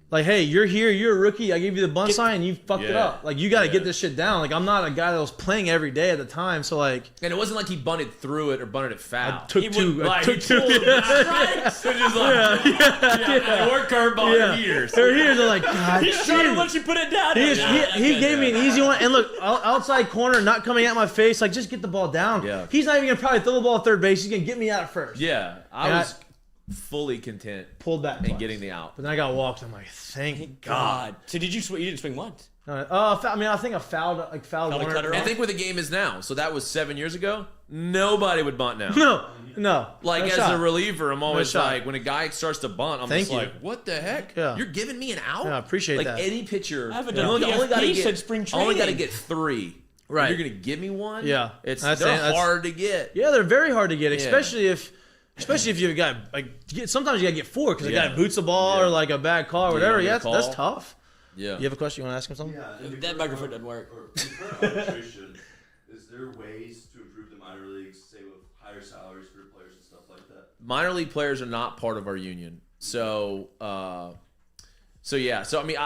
like, hey, you're here. You're a rookie. I gave you the bunt sign, and you fucked it up. Like, you got to get this shit down. Like, I'm not a guy that was playing every day at the time, so like. And it wasn't like he bunted through it or bunted it foul. Took he two. Like, took he two. pulled it back, so just like, or curveball heaters. Their heaters are like, God, He shot it damn. once you put it down. He gave me an easy one, and look, outside corner, not coming at my face. Like, just get the ball down. Yeah. He's not even gonna probably throw the ball at third base. He's gonna get me out at first. Yeah, I And was fully content Pulled back and twice. getting the out. But then I got walked. I'm like, thank God. God. So did you swing? You didn't swing once. I mean, I think I fouled Fouled one. the cutter And off? think where the game is now. So that was 7 years ago. Nobody would bunt now. No. Like No as shot. a reliever, I'm always shot. like, when a guy starts to bunt, I'm Thank just you. like, what the heck? Yeah. You're giving me an out? Yeah, I appreciate like that. any pitcher, I haven't you done only PFP gotta since spring only got to training. get 3. Right. You're gonna give me one. Yeah. they're That's- hard to get. Yeah, they're very hard to get, especially if you've got sometimes you gotta get 4 because a guy boots the ball or like a bad call or whatever. you Yeah, get a that's call. tough. Yeah. You have a question? You want to ask him something? Yeah, That microphone doesn't work. For current arbitration, is there ways to improve the minor leagues, say with higher salaries for players and stuff like that? Minor league players are not part of our union. So, yeah. So I mean,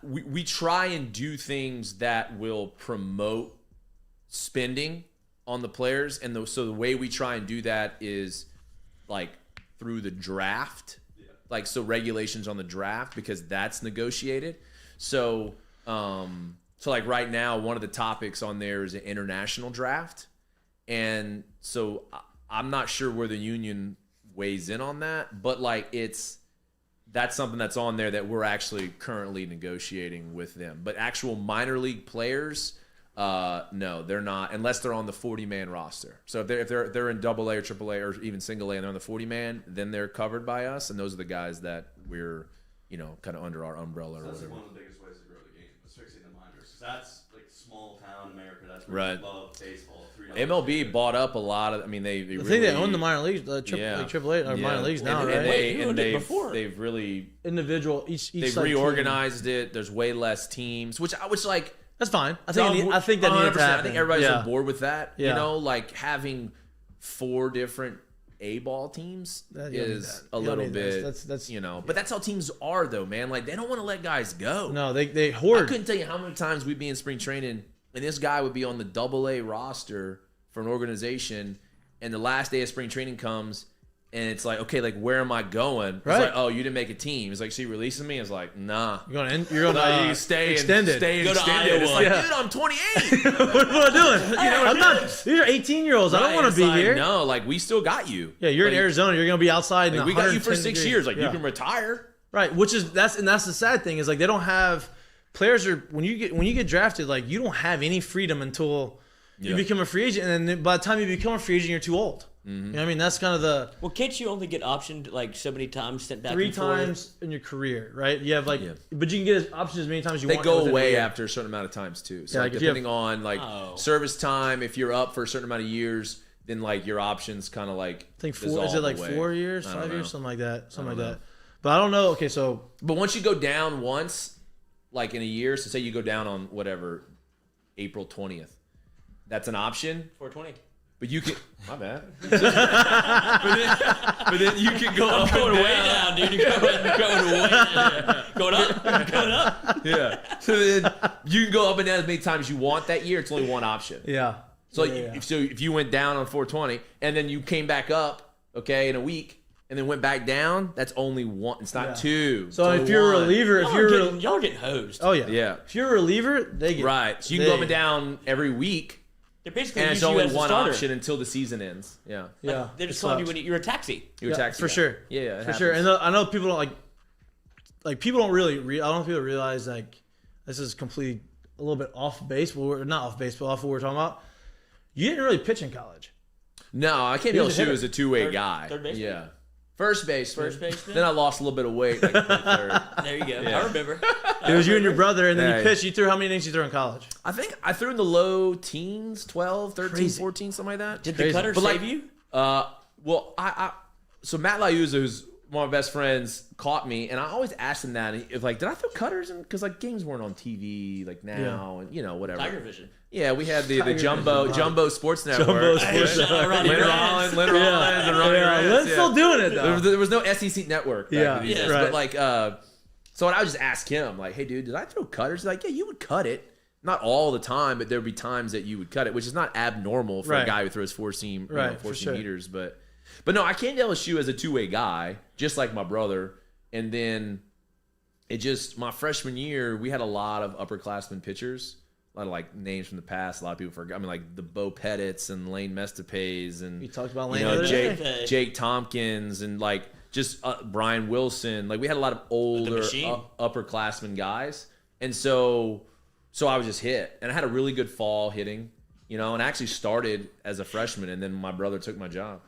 we try and do things that will promote spending on the players, and so the way we try and do that is like through the draft, like so regulations on the draft because that's negotiated. So, so like right now, one of the topics on there is an international draft, and so I'm not sure where the union weighs in on that, but like that's something that's on there that we're actually currently negotiating with them. But actual minor league players, no, they're not unless they're on the 40-man roster. So if they're in AA or AAA or even single A and they're on the 40-man, then they're covered by us, and those are the guys that we're kind of under our umbrella or That's whatever. one of the biggest ways to grow the game, is fixing the minors. 'Cause that's like small small town America. That's where Right. they love baseball. MLB bought up a lot of. I mean, they I really, think they own the minor leagues, AAA or minor leagues now, right? They've really individual they've reorganized it. There's way less teams, which like that's fine. I think that needs to happen. I think everybody's on board with that. Yeah. You know, like having 4 different A-ball teams is a little bit. That's you know, but that's how teams are though, man. Like they don't want to let guys go. No, they hoard. I couldn't tell you how many times we'd be in spring training and this guy would be on the AA roster for an organization, and the last day of spring training comes, and it's like, okay, like where am I going? It's like, oh, you didn't make a team. It's like, she releases me. It's like, nah. You're going to stay extended. Go to Iowa. It's like, dude, I'm 28. What am I doing? You know, I'm not. These are 18-year-olds. I don't want to be here. No, like we still got you. Yeah, you're like, in Arizona. You're going to be outside. Like, in we got you for 6 degrees. years. Like you can retire. Right, that's the sad thing is like they don't have players are when you get drafted, like you don't have any freedom until you become a free agent, and then by the time you become a free agent, you're too old. You know what I mean? That's kind of the. Well, can't you only get optioned like so many times, sent back 3 and forth? times in your career, right? You have but you can get options as many times as you want. They go away after a certain amount of times too. So Yeah, like, depending on like service time, if you're up for a certain amount of years, then like your options kind of like. I think 4. Is it like away. 4 years, 5 years, something like that, But I don't know. Okay, so. But once you go down once, like in a year, so say you go down on whatever, April 20th, that's an option. 420. But you can. My bad. but then you can go up Going and way down, dude. You're going way down. Going up. Going up. Yeah. So then you can go up and down as many times as you want that year. It's only one option. Yeah. So if you went down on 420 and then you came back up, okay, in a week. And then went back down. That's only one. It's not 2. So if you're a reliever, y'all are getting hosed. Oh yeah, yeah. If you're a reliever, they get right. So you can go up and down every week. They're basically and it's use you only as a one starter. option until the season ends. Yeah. Yeah. They're just telling you when you're a taxi. You're a taxi for guy. sure. Yeah, for sure. And I know people don't like people don't really. I don't know if people realize like this is completely a little bit off base, but not off base, but off what we're talking about. You didn't really pitch in college. No, I can't be LSU as a 2-way guy. Third baseman? Yeah. First baseman. Baseman. Then I lost a little bit of weight. Like third. There you go. Yeah. I remember. It was you and your brother, and then you pitched. You threw how many innings you threw in college? I think I threw in the low teens, 12, 13, 14, something like that. Did the cutter save you? Well, so Matt Liuzza, who's one of my best friends, caught me, and I always asked him that. If like, did I throw cutters? Because like games weren't on TV like now, and you know whatever. Tiger Vision. Yeah, we had the Jumbo Sports Network. Jumbo Sports Network. Lynn Rollins, and Ronnie Rance. Lynn's still doing it though. There was no SEC Network. Back in these days. Right. But like, so I would just ask him, like, hey, dude, did I throw cutters? He's like, yeah, you would cut it. Not all the time, but there would be times that you would cut it, which is not abnormal for a guy who throws four-seam heaters. But no, I came to LSU as a 2-way guy, just like my brother. And then my freshman year, we had a lot of upperclassmen pitchers. A lot of like names from the past. A lot of people forgot. I mean, like the Bo Pettits and Lane Mestapes and We talked about Lane. Jake Tompkins and like just Brian Wilson. Like we had a lot of older upperclassmen guys, and so I was just hit, and I had a really good fall hitting. You know, and I actually started as a freshman, and then my brother took my job.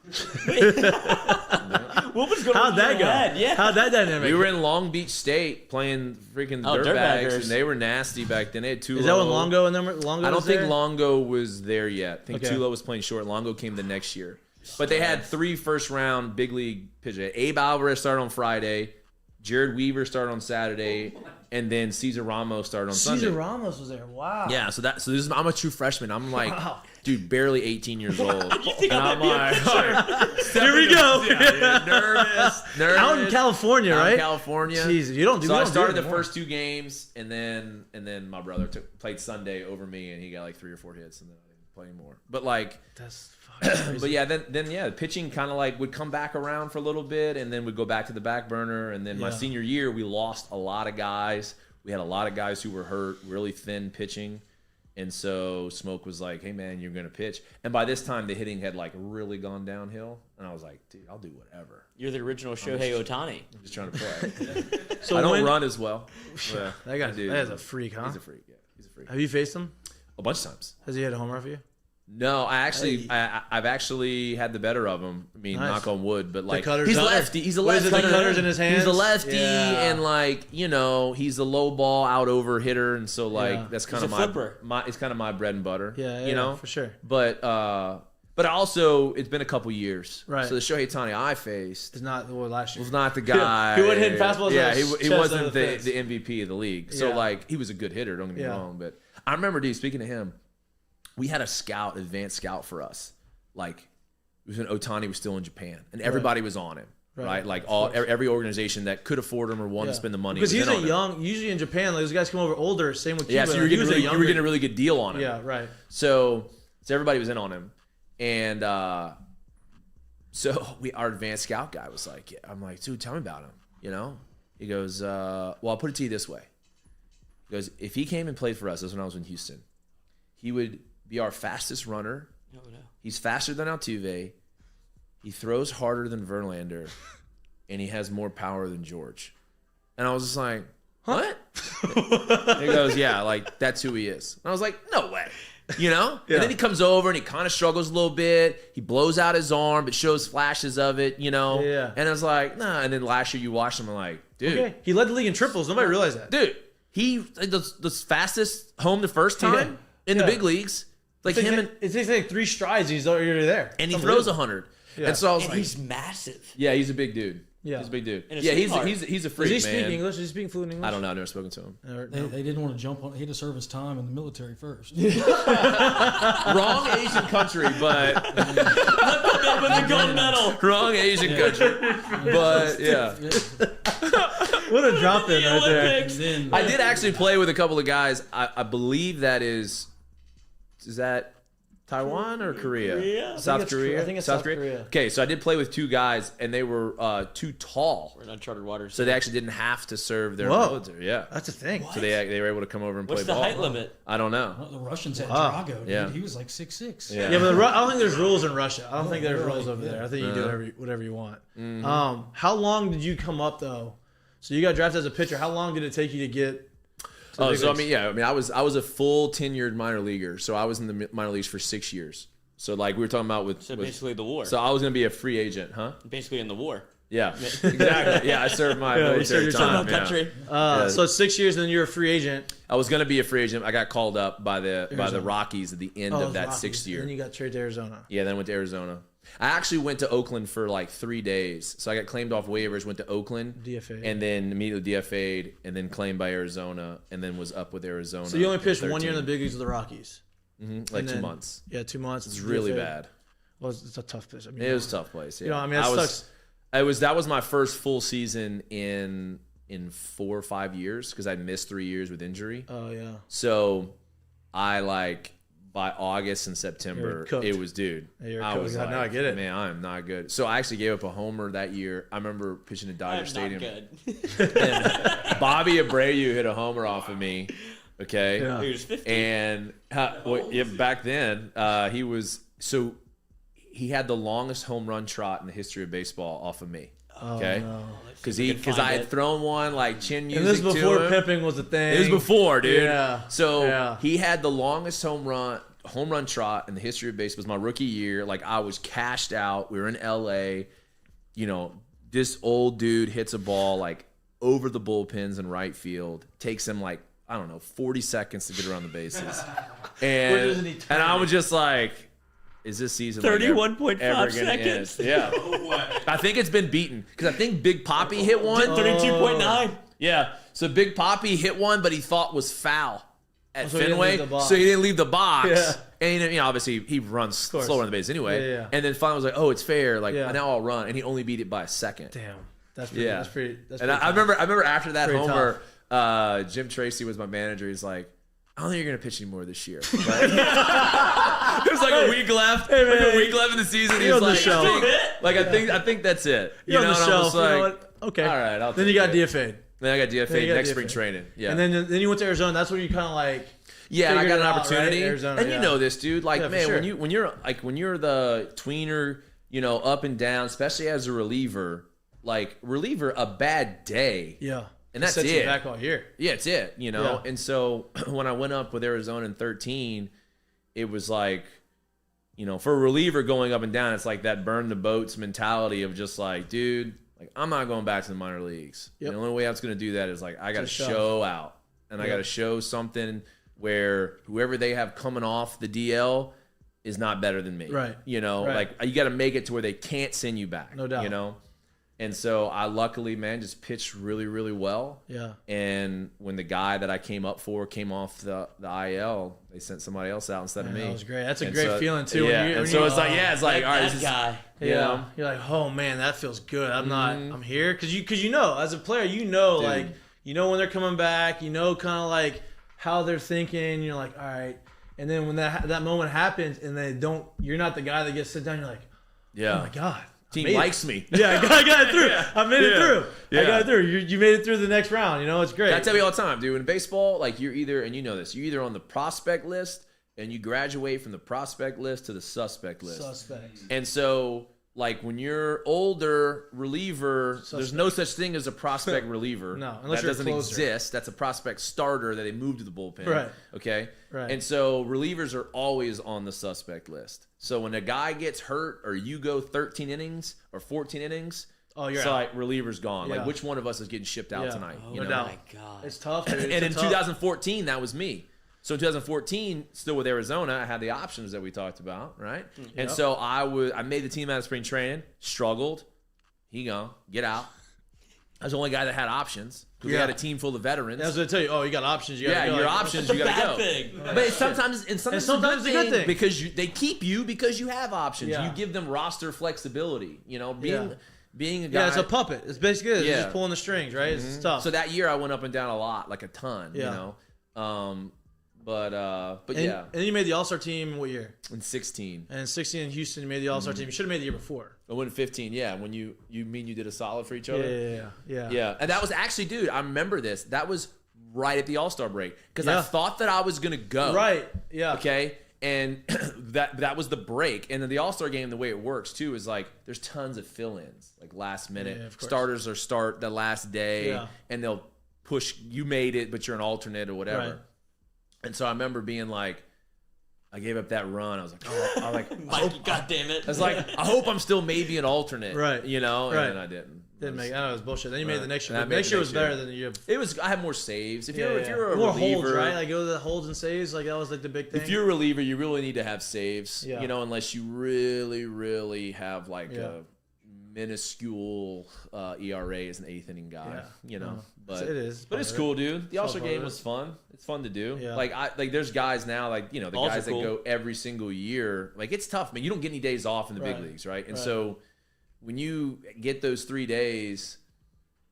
What was going on? How'd that go? Yeah. How'd that dynamic? We were in Long Beach State playing freaking dirtbags, and they were nasty back then. They had Tulo. Is that when Longo and them? Longo I don't was think there? Longo was there yet. I think Okay. Tulo was playing short. Longo came the next year. But they had 3 first-round big league pitchers. Abe Alvarez started on Friday. Jared Weaver started on Saturday. And then Cesar Ramos started on Sunday. Cesar Ramos was there. Wow. Yeah, I'm a true freshman. I'm like, dude, barely 18 years old. You think and I'm I'm like, Here we go. nervous. Out in California, Out right? in California. Jeez, you don't do. So we I don't started do it the anymore. first 2 games, and then my brother played Sunday over me, and he got like 3 or 4 hits, and then I didn't play anymore. But like, That's fucking crazy. but yeah, then pitching kind of like would come back around for a little bit, and then would go back to the back burner. And then my senior year, we lost a lot of guys. We had a lot of guys who were hurt, really thin pitching. And so Smoke was like, hey, man, you're going to pitch. And by this time, the hitting had like really gone downhill. And I was like, dude, I'll do whatever. You're the original Shohei Ohtani. I'm just trying to play. So I don't run as well. That guy's a freak, huh? He's a freak, yeah. He's a freak. Have you faced him? A bunch of times. Has he hit a home run for you? No, I've actually had the better of him. I mean, knock on wood, but like cutter's he's cutter. lefty. He's a What is lefty. it, the cutter's in his hands? He's a lefty, Yeah. and like he's a low ball out over hitter, and so like Yeah. that's kind He's of a flipper. it's kind of my bread and butter. Yeah, you know, for sure. But also it's been a couple years, Right. So the Shohei Ohtani I faced It's not last year. was not the guy. He wasn't hitting fastballs. Yeah, on he his chest wasn't over the fence. MVP of the league. So Yeah. like he was a good hitter. Don't get me wrong, but I remember, dude. Speaking of him, we had a advanced scout for us. Like it was when Ohtani was still in Japan, and everybody was on him. Right, like every organization that could afford him or wanted to spend the money because was he's in a on him. young. Usually in Japan, like, those guys come over older. Same with Cuba. Yeah, so you were getting a really good deal on him. Yeah, right. So everybody was in on him, and so our advanced scout guy was like, I'm like, dude, tell me about him. You know, he goes, well, I'll put it to you this way. He goes, if he came and played for us, this was when I was in Houston, he would be our fastest runner. Oh, no. He's faster than Altuve. He throws harder than Verlander, and he has more power than George. And I was just like, what? He goes, yeah, like that's who he is. And I was like, no way. You know? Yeah. And then he comes over and he kind of struggles a little bit. He blows out his arm, but shows flashes of it, you know? Yeah. And I was like, nah. And then last year you watched him, I'm like, dude. Okay. He led the league in triples. Nobody realized that. Dude, he the fastest home the first time in the big leagues. Like him and it takes like 3 strides. He's already there. and he throws 100. Yeah. And so I was And like, he's massive. yeah, he's a big dude. Yeah. He's a big dude. And a Yeah, sweetheart. he's a Does freak, he speak man. English? Does he speak fluent English? I don't know. I've never spoken to him. They didn't want to jump on. He had to serve his time in the military first. Wrong Asian country, but With the gold medal. wrong Asian country. But yeah, What a drop in right there. Olympics. Then I did actually play with a couple of guys. I believe that is that Taiwan or Korea? Korea. South Korea. I think it's South Korea. Okay, so I did play with 2 guys, and they were too tall, We're in uncharted waters. so they actually didn't have to serve their Whoa. military. Yeah, That's a thing. so they were able to come over and What's play the ball. height limit? I don't know. the Russians had Wow. Drago. Dude. Yeah. He was like 6'6". Yeah. Yeah, but I don't think there's rules in Russia. I don't think there's really? rules over there. I think you do whatever you want. Mm-hmm. How long did you come up though? So you got drafted as a pitcher. How long did it take you to get? To the Oh, big so I leagues? mean, I was a full tenured minor leaguer, so I was in the minor leagues for 6 years. So like we were talking about with So basically the war. so I was gonna be a free agent, huh? Basically in the war. Yeah, exactly. Yeah, I served my you military served your time. time. Yeah. Country. So it's 6 years, and then you're a free agent. I was gonna be a free agent. I got called up by the Arizona. Rockies at the end Oh, of that Rockies. 6th year. Then you got traded to Arizona. Yeah, then I went to Arizona. I actually went to Oakland for like 3 days. So I got claimed off waivers, went to Oakland, DFA. and then immediately DFA'd, and then claimed by Arizona, and then was up with Arizona. So you only pitched 1 year in the 13. big leagues with the Rockies. Like and 2 then- months. Yeah, 2 months. It's really DFA. bad. Well, it's a tough pitch. I mean, It was a tough place. Yeah. You know, I mean, that sucks. That was my first full season in 4 or 5 years because I missed 3 years with injury. Oh yeah. So I like by August and You're September, cooked. it was dude. Yeah, you're I cooked. was God, like, now I get it. Man, I am not good. So I actually gave up a homer that year. I remember pitching at Dodger I'm Stadium. not good. And Bobby Abreu hit a homer off of me. Okay. Yeah. He was 50. And back then, he had the longest home run trot in the history of baseball off of me. Okay, because we can I find had it. thrown one like chin music And this is before to him. pimping was a thing. It was before, dude. Yeah. So Yeah. he had the longest home run trot in the history of baseball. It was my rookie year. Like I was cashed out. We were in LA. You know, this old dude hits a ball like over the bullpens in right field. Takes him like, I don't know, 40 seconds to get around the bases. doesn't he And I was just like, is this season 31.5 ever gonna seconds. end? Yeah. I think it's been beaten because I think Big Papi hit one. 32.9. Yeah. So Big Papi hit one, but he thought was foul at so he didn't Fenway, leave the box. so he didn't leave the box. Yeah. And you know, obviously he runs course. slower on the base anyway. Yeah, yeah. And then finally was like, oh, it's fair. Like Yeah. now I'll run, and he only beat it by a second. Damn. That's pretty. Yeah. That's pretty. That's And pretty I remember after that Pretty homer, Jim Tracy was my manager. He's like, I don't think you're gonna pitch anymore this year. Like, it was like a week left. Hey, man, like a week left in the season. He's on the like, shelf. I think that's it. You're on the and I shelf. was You know like, what? Okay. all right, I'll Then take you got it. DFA'd. Then I got DFA Then you got next DFA. spring training. Yeah. And then you went to Arizona. That's where you kind of like. Yeah, and I got figured an it out, opportunity. right? Arizona, and yeah. you know this, dude. Like, Yeah, for man, sure. when you're the tweener, you know, up and down, especially as a reliever, a bad day. Yeah. And that's Sets it. you back all year. Yeah, it's it, you know. Yeah. And so when I went up with Arizona in 13, it was like for a reliever going up and down, it's like that burn the boats mentality of just like, dude, like I'm not going back to the minor leagues. Yep. The only way I was going to do that is like I got to show out, and I got to show something where whoever they have coming off the DL is not better than me. Right. Like you got to make it to where they can't send you back. No doubt. And so I luckily, man, just pitched really, really well. Yeah. And when the guy that I came up for came off the IL, they sent somebody else out instead of me. That was great. That's a great feeling too. Yeah. And so it's like, it's like, all right, that guy. Yeah. You're like, oh man, that feels good. I'm here. Cause you as a player, like, when they're coming back, kind of like how they're thinking. You're like, all right. And then when that moment happens and you're not the guy that gets sit down, you're like, oh my God. Team likes me. Yeah, I got it through. I made it through. Yeah. I got it through. You made it through the next round. It's great. I tell you all the time, dude. In baseball, like you're either, and you know this, you're either on the prospect list and you graduate from the prospect list to the suspect list. Suspects. And so, like when you're older reliever, there's no such thing as a prospect reliever. No, unless that you're a doesn't closer. exist. That's a prospect starter that they moved to the bullpen. Right. Okay. Right. And so relievers are always on the suspect list. So when a guy gets hurt or you go 13 innings or 14 innings, you're so out. like reliever's gone. Yeah. Like which one of us is getting shipped out tonight? No Oh doubt. my God. It's tough, dude. And in 2014, that was me. So in 2014, still with Arizona, I had the options that we talked about, right? And so I made the team out of spring training, struggled. He gone, get out. I was the only guy that had options because we had a team full of veterans. I was going to tell you, you got options. You gotta go. Your options, you got to go. Thing. But sometimes it's a good thing because they keep you because you have options. Yeah. You give them roster flexibility. Being a guy. Yeah, it's a puppet. It's basically it. Yeah. It's just pulling the strings, right? It's tough. So that year I went up and down a lot, like a ton. But yeah. And then you made the All-Star team in what year? In 16. And in 16 in Houston, you made the All-Star team. You should have made the year before. I went in 15, yeah. When you mean you did a solid for each other? Yeah. Yeah. And that was actually, dude, I remember this. That was right at the All-Star break. Because I thought that I was going to go. Right, yeah. Okay? And that was the break. And then the All-Star game, the way it works, too, is like there's tons of fill-ins. Like last minute. Yeah, of course. Starters are start the last day. Yeah. And they'll push, you made it, but you're an alternate or whatever. Right. And so I remember being like, I gave up that run. I was like, Mikey, God damn it. I was like, I hope I'm still maybe an alternate. Right. And Right. then I didn't. I know it was bullshit. Then you made the next year. And I The made next the year next was better year. than the year before. It was. I had more saves. If you're a more reliever, holds, right? Like go to the holds and saves. Like that was like the big thing. if you're a reliever, you really need to have saves. Yeah. Unless you really, really have like Yeah. a minuscule ERA as an eighth inning guy. But it is. But it's cool, dude. The All-Star game was fun. It's fun to do. Yeah. Like there's guys now, like the Also guys cool. that go every single year. Like it's tough, man. You don't get any days off in the big Right. leagues, right? And so when you get those 3 days,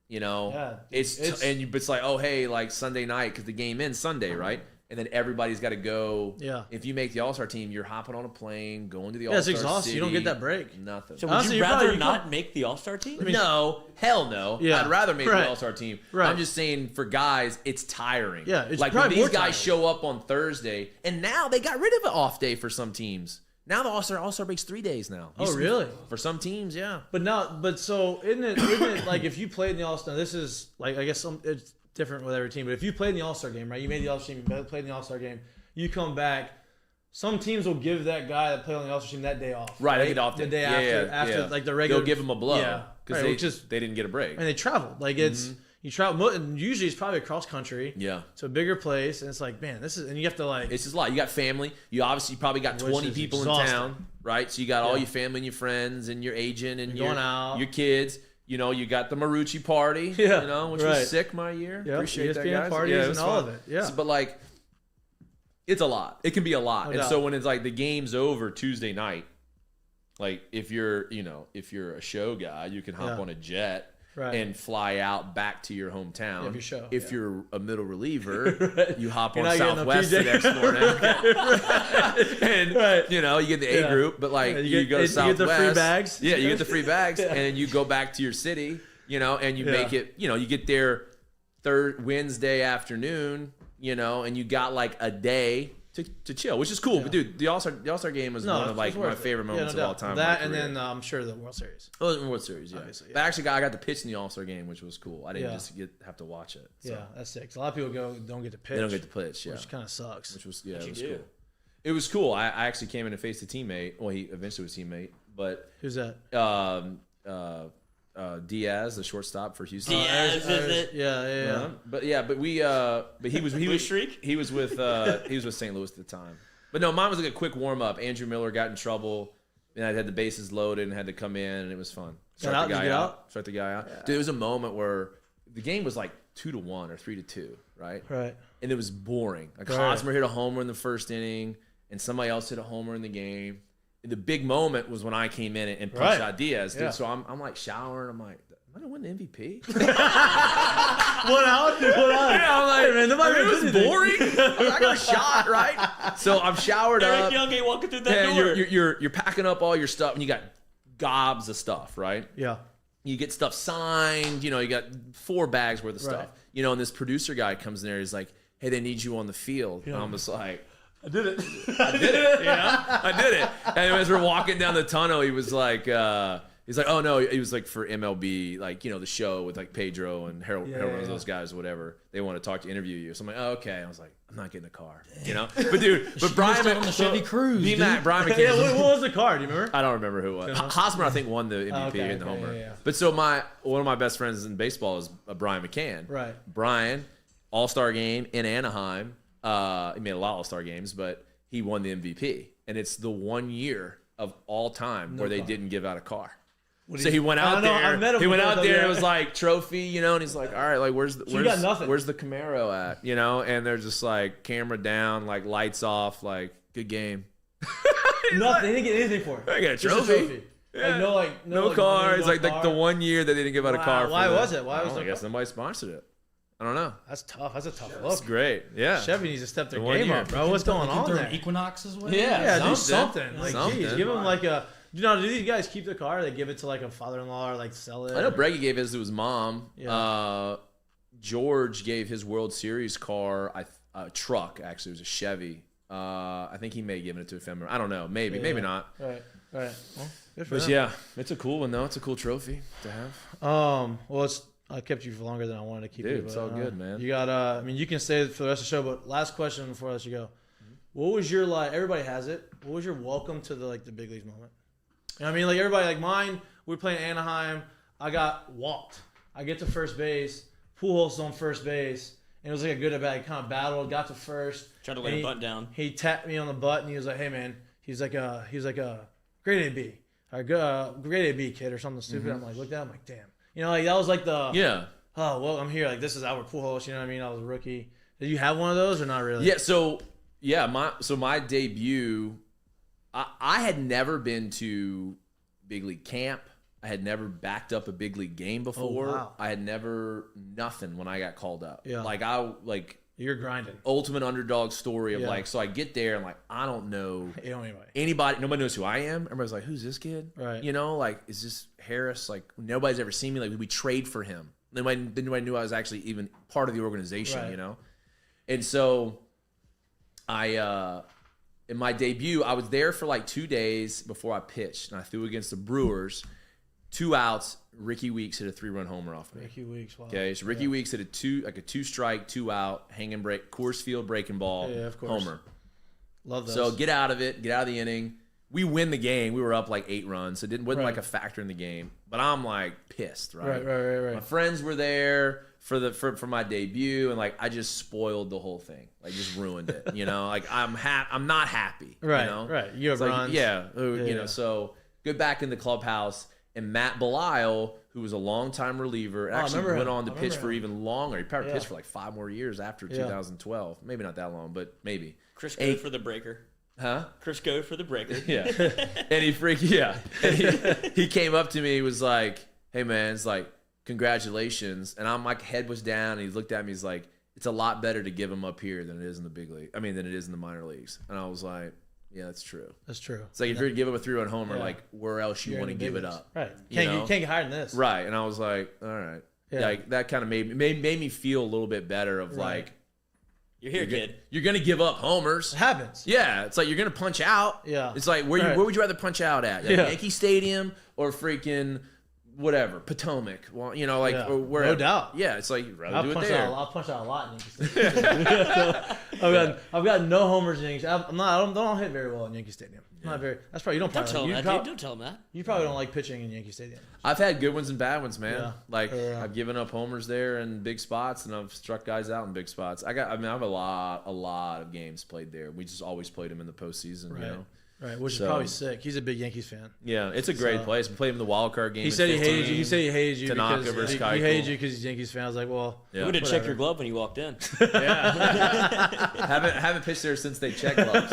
it's like, oh hey, like Sunday night because the game ends Sunday, right? And then everybody's got to go. Yeah. If you make the All-Star team, you're hopping on a plane, going to the Yeah, it's All-Star exhausting. city. You don't get that break. Nothing. So would Honestly, you you probably- rather you not make the All-Star team? No, hell no. Yeah. I'd rather make Right. the All-Star team. Right. I'm just saying for guys, it's tiring. Yeah, it's like when probably these more guys tiring. show up on Thursday, and now they got rid of an off day for some teams. Now the All-Star break's 3 days now. Oh, really? For some teams, yeah. But so isn't it like if you played in the All-Star, this is like I guess it's different with every team. But if you played in the All-Star game, right? You made the All-Star team, you played in the All-Star game. You come back. Some teams will give that guy that played on the All-Star team that day off. Right, they get off the day after like the regular. They'll give them a blow. Yeah, because right, they didn't get a break. And they traveled. Like it's you travel, and usually it's probably across country. Yeah. To a bigger place, and it's like, man, this is, and you have to like. It's just a lot. You got family. You obviously probably got 20 is people exhausting. in town, right? So you got all your family and your friends and your agent and You're going out. your kids. You got the Marucci party, Yeah, which right. was sick my year. Yep, Appreciate that, ESPN guys. parties it and was all fun. of it, yeah. But like, it's a lot. It can be a lot. No And doubt. so when it's like the game's over Tuesday night, like if you're a show guy, you can hop Yeah. on a jet. Right. And fly out back to your hometown. Your show, if yeah. you're a middle reliever, you hop You're on not getting no Southwest the PJ. next morning. And Right. you get the A Yeah. group, but like Yeah, you go to you Southwest. get the free bags. Yeah, you get the free bags, Yeah. and you go back to your city. And you Yeah. make it. You get there Wednesday afternoon. And you got like a day to chill, which is cool. Yeah. But dude, the All-Star game was one of like it's my worth it. favorite moments no of all doubt. time. in That my and career. then I'm sure the World Series. Oh, the World Series, yeah. Obviously, yeah. But actually, I got to pitch in the All-Star game, which was cool. I didn't Yeah. just have to watch it. So. Yeah, that's sick. 'Cause a lot of people don't get to pitch. They don't get to pitch, yeah. Which kind of sucks. Which was it you was do? cool. It was cool. I actually came in and faced a teammate. Well, he eventually was a teammate, but Who's that? Diaz, the shortstop for Houston. Diaz, is it? Yeah. But he was streak? he was with St. Louis at the time. But no, mine was like a quick warm up. Andrew Miller got in trouble, and I had the bases loaded and had to come in, and it was fun. Start the guy out. Yeah. Dude, it was a moment where the game was like 2-1 or 3-2, right? Right. And it was boring. Like Hosmer hit a homer in the first inning, and somebody else hit a homer in the game. And the big moment was when I came in and punched out Diaz, dude. Yeah. So I'm like showering. I'm like, am I gonna win the MVP? What out? Yeah, I'm like, man, it was boring. I got a shot, right? So I'm showered up. Eric Young ain't walking through that door. You're packing up all your stuff, and you got gobs of stuff, right? Yeah. You get stuff signed. You know, you got 4 bags worth of stuff. You know, and this producer guy comes in there. He's like, "Hey, they need you on the field." Yeah. And I'm just like, I did it. I did it. Yeah, I did it. And as we're walking down the tunnel, he was like, oh no, he was like for MLB, like, you know, the show with like Pedro and Harold, those guys, or whatever. They want to interview you. So I'm like, oh, okay. I was like, I'm not getting a car, you know. But dude, Brian on the Chevy Cruze, Brian McCann. Yeah, what was the car? Do you remember? I don't remember who it was. Hosmer, I think, won the MVP in the homer. Yeah. But so one of my best friends in baseball is Brian McCann. Right. Brian, All-Star game in Anaheim. He made a lot of All-Star games, but he won the MVP, and it's the one year of all time where they didn't give out a car. So he went out there. He went out there. It was like trophy, you know, and he's like, "All right, like where's the Camaro at?" You know, and they're just like camera down, like lights off, like good game. Nothing. They didn't get anything for it. I got a trophy. Yeah. No car. It's like the 1 year that they didn't give out a car. Why was it? Why was I guess somebody sponsored it. I don't know. That's tough. That's a tough look. That's great. Yeah. Chevy needs to step their game up, bro. What's going on there? Equinox as well. Yeah, do something. Like, something. geez, give them like a. Do these guys keep their car? Or they give it to like a father-in-law or like sell it? I know Breggy gave his to his mom. Yeah. George gave his World Series car, a truck. Actually, it was a Chevy. I think he may have given it to a family member. I don't know. Maybe not. Right. Well, good for but them. yeah, it's a cool one though. It's a cool trophy to have. Well, I kept you for longer than I wanted to keep you. Dude, it's all good, man. You got. I mean, you can stay for the rest of the show. But last question before I let you go. What was your everybody has it. What was your welcome to the big leagues moment? You know what I mean? Like everybody, like mine. We were playing Anaheim. I got walked. I get to first base. Pujols on first base. And it was like a good or bad kind of battle. Got to first. Tried to lay a butt down. He tapped me on the butt and he was like, "Hey man," he's like a grade A B, or grade A B kid or something stupid. I'm like, look at that. I'm like, damn. You know, like that was like the oh well, I'm here. Like this is Albert Pujols. You know what I mean? I was a rookie. Did you have one of those or not really? Yeah. So my debut, I had never been to big league camp. I had never backed up a big league game before. Oh, wow. I had never nothing when I got called up. Yeah. You're grinding. Ultimate underdog story of so I get there and I don't know anybody. Nobody knows who I am. Everybody's like, who's this kid? Right. You know, like, is this Harris? Like, nobody's ever seen me. Like, we trade for him. Nobody knew I was actually even part of the organization, right. You know? And so in my debut, I was there for 2 days before I pitched, and I threw against the Brewers. 2 outs. Ricky Weeks hit a 3-run homer off me. Ricky Weeks, wow. Okay, so Ricky Weeks hit a 2-strike, 2-out, hanging break, Coors Field breaking ball, of course. homer. Love those. So get out of the inning. We win the game. We were up 8 runs, so it wasn't a factor in the game. But I'm pissed, right? Right. My friends were there for my debut, and I just spoiled the whole thing, just ruined it. You know, I'm not happy. Right, you know? right. You have runs. You know. So go back in the clubhouse. And Matt Belisle, who was a longtime reliever, actually went on to pitch for even longer. He probably pitched for 5 more years after 2012. Maybe not that long, but maybe. Chris Go for the breaker. Huh? Chris Go for the breaker. Yeah. And he came up to me. He was like, "Hey man, it's congratulations." And my head was down. And he looked at me. He's like, "It's a lot better to give them up here than it is in the big league. Than it is in the minor leagues." And I was like, yeah, that's true. That's true. It's if you're going to give up a 3-run homer, where else you want to give it up? Right. You can't get higher than this. Right. And I was like, all right. Yeah. That kind of made me feel a little bit better of you're here, kid. You're going to give up homers. It happens. Yeah. It's you're going to punch out. Yeah. It's where would you rather punch out at? Yankee Stadium or freaking whatever, Potomac. Well, you know, like or wherever. No doubt. Yeah, it's like you'd rather do it there. I'll punch out a lot in Yankee Stadium. I've got no homers in Yankee Stadium. I don't hit very well in Yankee Stadium. Not very. That's probably you don't. Don't probably, tell him that, dude. Don't tell him that. You probably don't like pitching in Yankee Stadium. I've had good ones and bad ones, man. Yeah. Like I've given up homers there in big spots, and I've struck guys out in big spots. I have a lot of games played there. We just always played them in the postseason, Right. you know. Right, which is probably sick. He's a big Yankees fan. Yeah, it's a great place. We played him in the wild card game. He said he hated you. He said he hated you Tanaka because versus he Keuchel. hated you because he's a Yankees fan. I was like, well, You would have checked your glove when you walked in. Yeah. haven't pitched there since they checked gloves.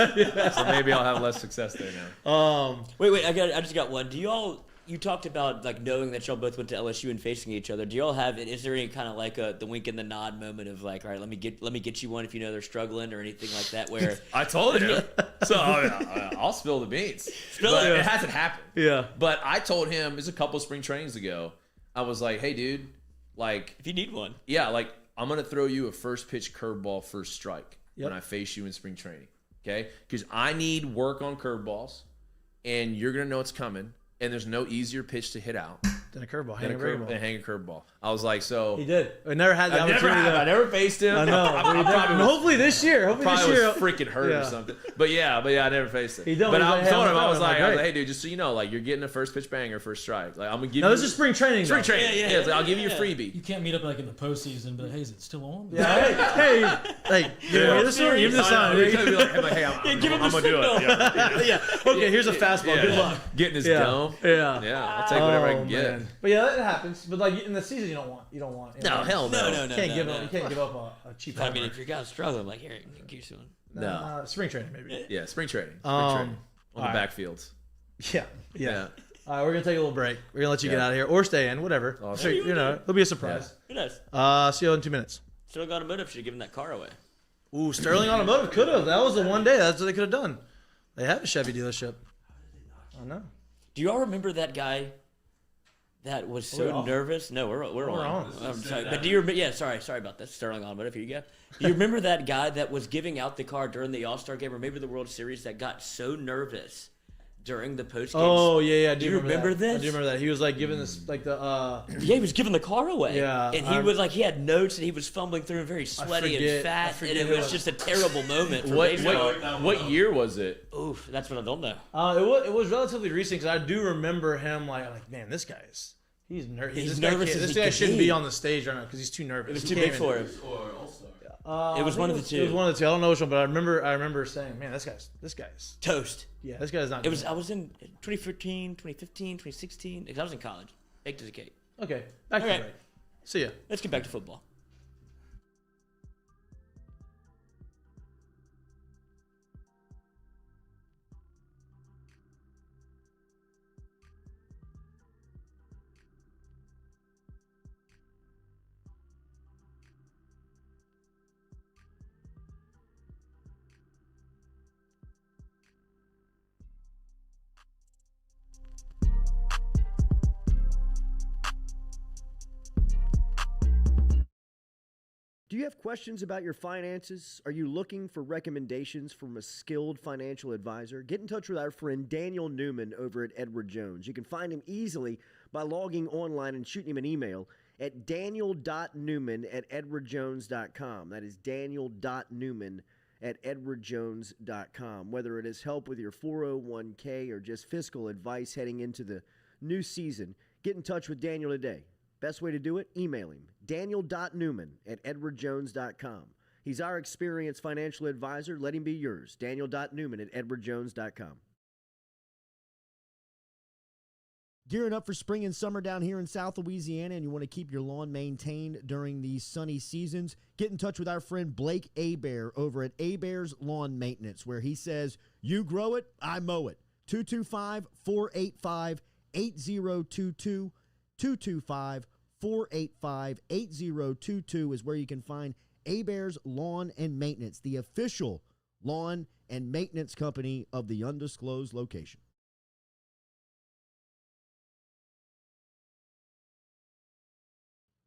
So maybe I'll have less success there now. Wait, I just got one. Do y'all? You talked about like knowing that y'all both went to LSU and facing each other. Do y'all have? Is there any kind of like the wink and the nod moment of like, all right, let me get you one if you know they're struggling or anything like that? Where I told you, so I'll spill the beans. But it hasn't happened. Yeah. But I told him it's a couple spring trainings ago. I was like, hey, dude, like if you need one, yeah, like I'm gonna throw you a first pitch curveball first strike when I face you in spring training, okay? Because I need work on curveballs, and you're gonna know it's coming. And there's no easier pitch to hit out than a curveball. Hang a curveball. I was like, so he did. I never had the opportunity. I never faced him. I know. Hopefully this year. Hopefully this year. Was freaking hurt or something. But yeah, I never faced it. But I told him, I was like, hey, dude, just so you know, like you're getting a first pitch banger, first strike. Like I'm gonna give you. No, this is spring training. Spring training. Yeah. Like, I'll give you your freebie. You can't meet up like in the postseason and be like, hey, is it still on? Yeah. Hey, give me this one. Give me this one. Hey, I'm gonna do it. Yeah. Okay, here's a fastball. Good luck. Getting his dome. Yeah. I'll take whatever I can get. But yeah, that happens. But like in the season, you don't want. No, hell no. No. You can't give up a cheap. I mean, if your guy's struggling, like here, get you one. No. Spring training maybe. Yeah, spring training. On the backfields. Yeah. All right, we're gonna take a little break. We're gonna let you get out of here or stay in, whatever. Awesome. So, it'll be a surprise. Who knows? See you in 2 minutes. Sterling Automotive should have given that car away. Ooh, Sterling Automotive could have. That was the one day. That's what they could have done. They have a Chevy dealership. I know. Do you all remember that guy that was so nervous? No, we're on. I'm sorry, but do you remember? Yeah, sorry about that. Sterling Automotive. Here you go. Do you remember that guy that was giving out the car during the All-Star game or maybe the World Series that got so nervous during the post game? Oh yeah. Do you remember this? I do remember that. He was like giving this like the. Yeah, he was giving the car away. Yeah, and he was like he had notes and he was fumbling through and very sweaty and fat, and it was just a terrible moment. For what year was it? Oof, that's what I don't know. It was relatively recent because I do remember him like man, this guy's. He's nervous. He's nervous. This guy shouldn't be on the stage right now because he's too nervous. It was too big for him. It was one of the two. It was one of the two. I don't know which one, but I remember saying, "Man, this guy's toast." Yeah, this guy's not. I was in 2015, 2016. Because I was in college. Baked as a cake. Okay, back to the break. See ya. Let's get back to football. Do you have questions about your finances? Are you looking for recommendations from a skilled financial advisor? Get in touch with our friend Daniel Newman over at Edward Jones. You can find him easily by logging online and shooting him an email at daniel.newman@edwardjones.com. That is daniel.newman@edwardjones.com. Whether it is help with your 401k or just fiscal advice heading into the new season, get in touch with Daniel today. Best way to do it? Email him, daniel.newman@edwardjones.com. He's our experienced financial advisor. Let him be yours, daniel.newman@edwardjones.com. Gearing up for spring and summer down here in South Louisiana, and you want to keep your lawn maintained during these sunny seasons, get in touch with our friend Blake Abear over at Abear's Lawn Maintenance, where he says, you grow it, I mow it. 225-485-8022, 225-485-8022 is where you can find Abear's Lawn and Maintenance, the official lawn and maintenance company of the undisclosed location.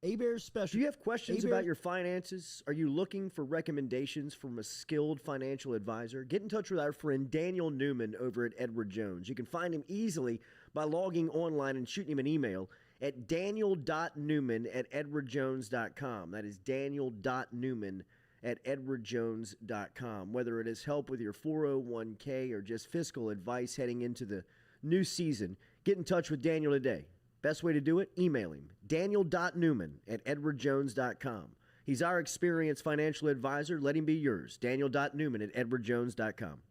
Abear's Special. Do you have questions about your finances? Are you looking for recommendations from a skilled financial advisor? Get in touch with our friend Daniel Newman over at Edward Jones. You can find him easily by logging online and shooting him an email at daniel.newman@edwardjones.com. That is daniel.newman@edwardjones.com. Whether it is help with your 401k or just fiscal advice heading into the new season, get in touch with Daniel today. Best way to do it? Email him, daniel.newman@edwardjones.com. He's our experienced financial advisor. Let him be yours. Daniel.newman@edwardjones.com.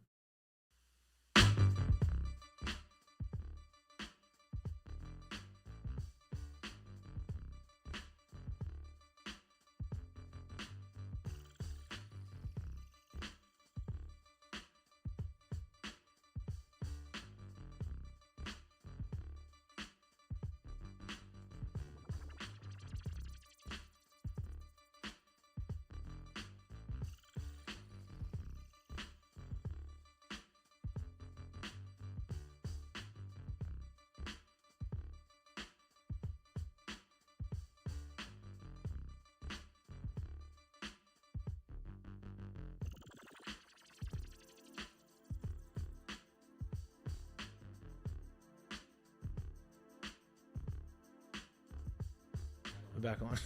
Back on.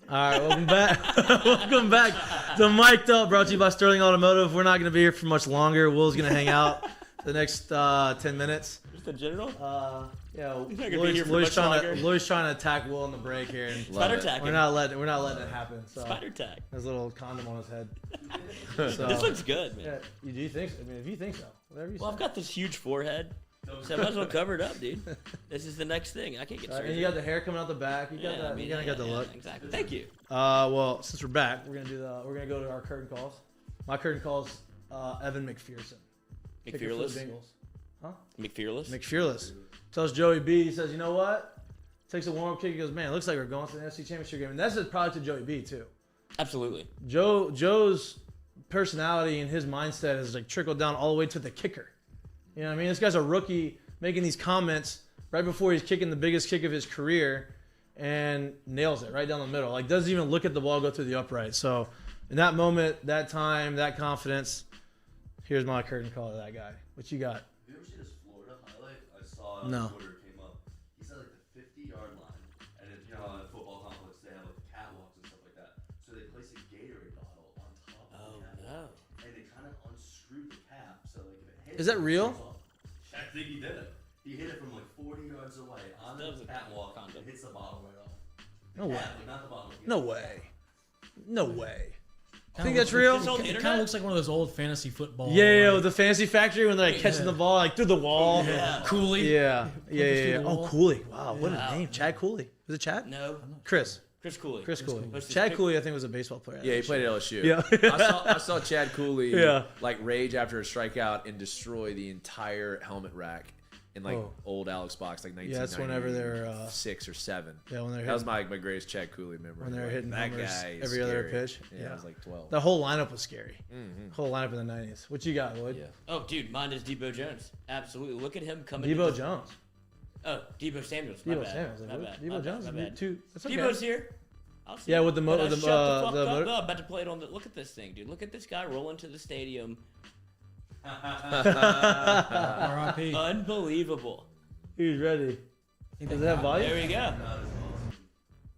All right, welcome back. Welcome back to Mik'd Up, brought to you by Sterling Automotive. We're not going to be here for much longer. Will's going to hang out for the next 10 minutes. Just in general? Yeah, He's not gonna be here for much longer. Lloyd's trying to attack Will in the break here. And Spider tag. we're not letting it happen. So. Spider tag. There's a little condom on his head. So, this looks good, man. Yeah, do you think so? I mean, if you think so, whatever you say. Well, I've got this huge forehead. So I might as well cover it up, dude. This is the next thing. I can't get surgery. And you got the hair coming out the back. You got that. You kind of got the look. Exactly. Thank you. Well, since we're back, we're gonna go to our curtain calls. My curtain calls, Evan McPherson. McFearless. Bengals. Huh? McFearless. McFearless tells Joey B. He says, "You know what?" Takes a warm-up kick. He goes, "Man, it looks like we're going to the NFC Championship game." And that's a product of Joey B. too. Absolutely. Joe's personality and his mindset has like trickled down all the way to the kicker. You know what I mean? This guy's a rookie making these comments right before he's kicking the biggest kick of his career and nails it right down the middle. Like, doesn't even look at the ball go through the upright. So, in that moment, that time, that confidence, here's my curtain call to that guy. What you got? Have you ever seen this Florida highlight? I saw No. Twitter came up. He's at like the 50-yard line. And if, you know, at a football complex, they have like catwalks and stuff like that. So they place a Gatorade bottle on top of the catwalk. And they kind of unscrew the cap. So, like, if it hits, Is that real? I think he did it. He hit it from like 40 yards away on the catwalk and hits the bottle right off. No way. Not the bottle. No way. No way. Kinda Think looks- that's real? It's on the It kind internet? of looks like one of those old fantasy football. Yeah, like, the Fantasy Factory when they're like catching the ball like through the wall. Yeah. Cooley. Yeah. through the Oh, wall. Cooley. Wow, what Wow. a name. Chad Cooley. Was it Chad? No. Chris. Chris Cooley. Chris Cooley. What's his Chad pick? Cooley, I think, was a baseball player. Yeah, he played at LSU. Yeah. I saw Chad Cooley Yeah. like rage after a strikeout and destroy the entire helmet rack in like Oh. old Alex box, like 1996 Yeah, that's whenever they're, or 7. Yeah, when they're That was hitting, my greatest Chad Cooley memory. when they're Like, hitting that homers guy is every other scary. pitch. Yeah, I was like 12. The whole lineup was scary. Mm-hmm. Whole lineup in the 90s. What you got, Lloyd? Yeah. Oh, dude, mine is Debo Jones. Absolutely. Look at him coming. Debo to Jones. Oh, Debo Samuels. My Debo bad. Samuels. My Like, bad. Debo My Jones. bad. My bad. That's okay. Debo's here. I'll see Yeah, him. with the But mo- I the, shut uh, the fuck the up. motor- No, I'm about to play it on the. Look at this thing, dude. Look at this guy rolling to the stadium. R.I.P. Unbelievable. He's ready. Does it have volume? There we go.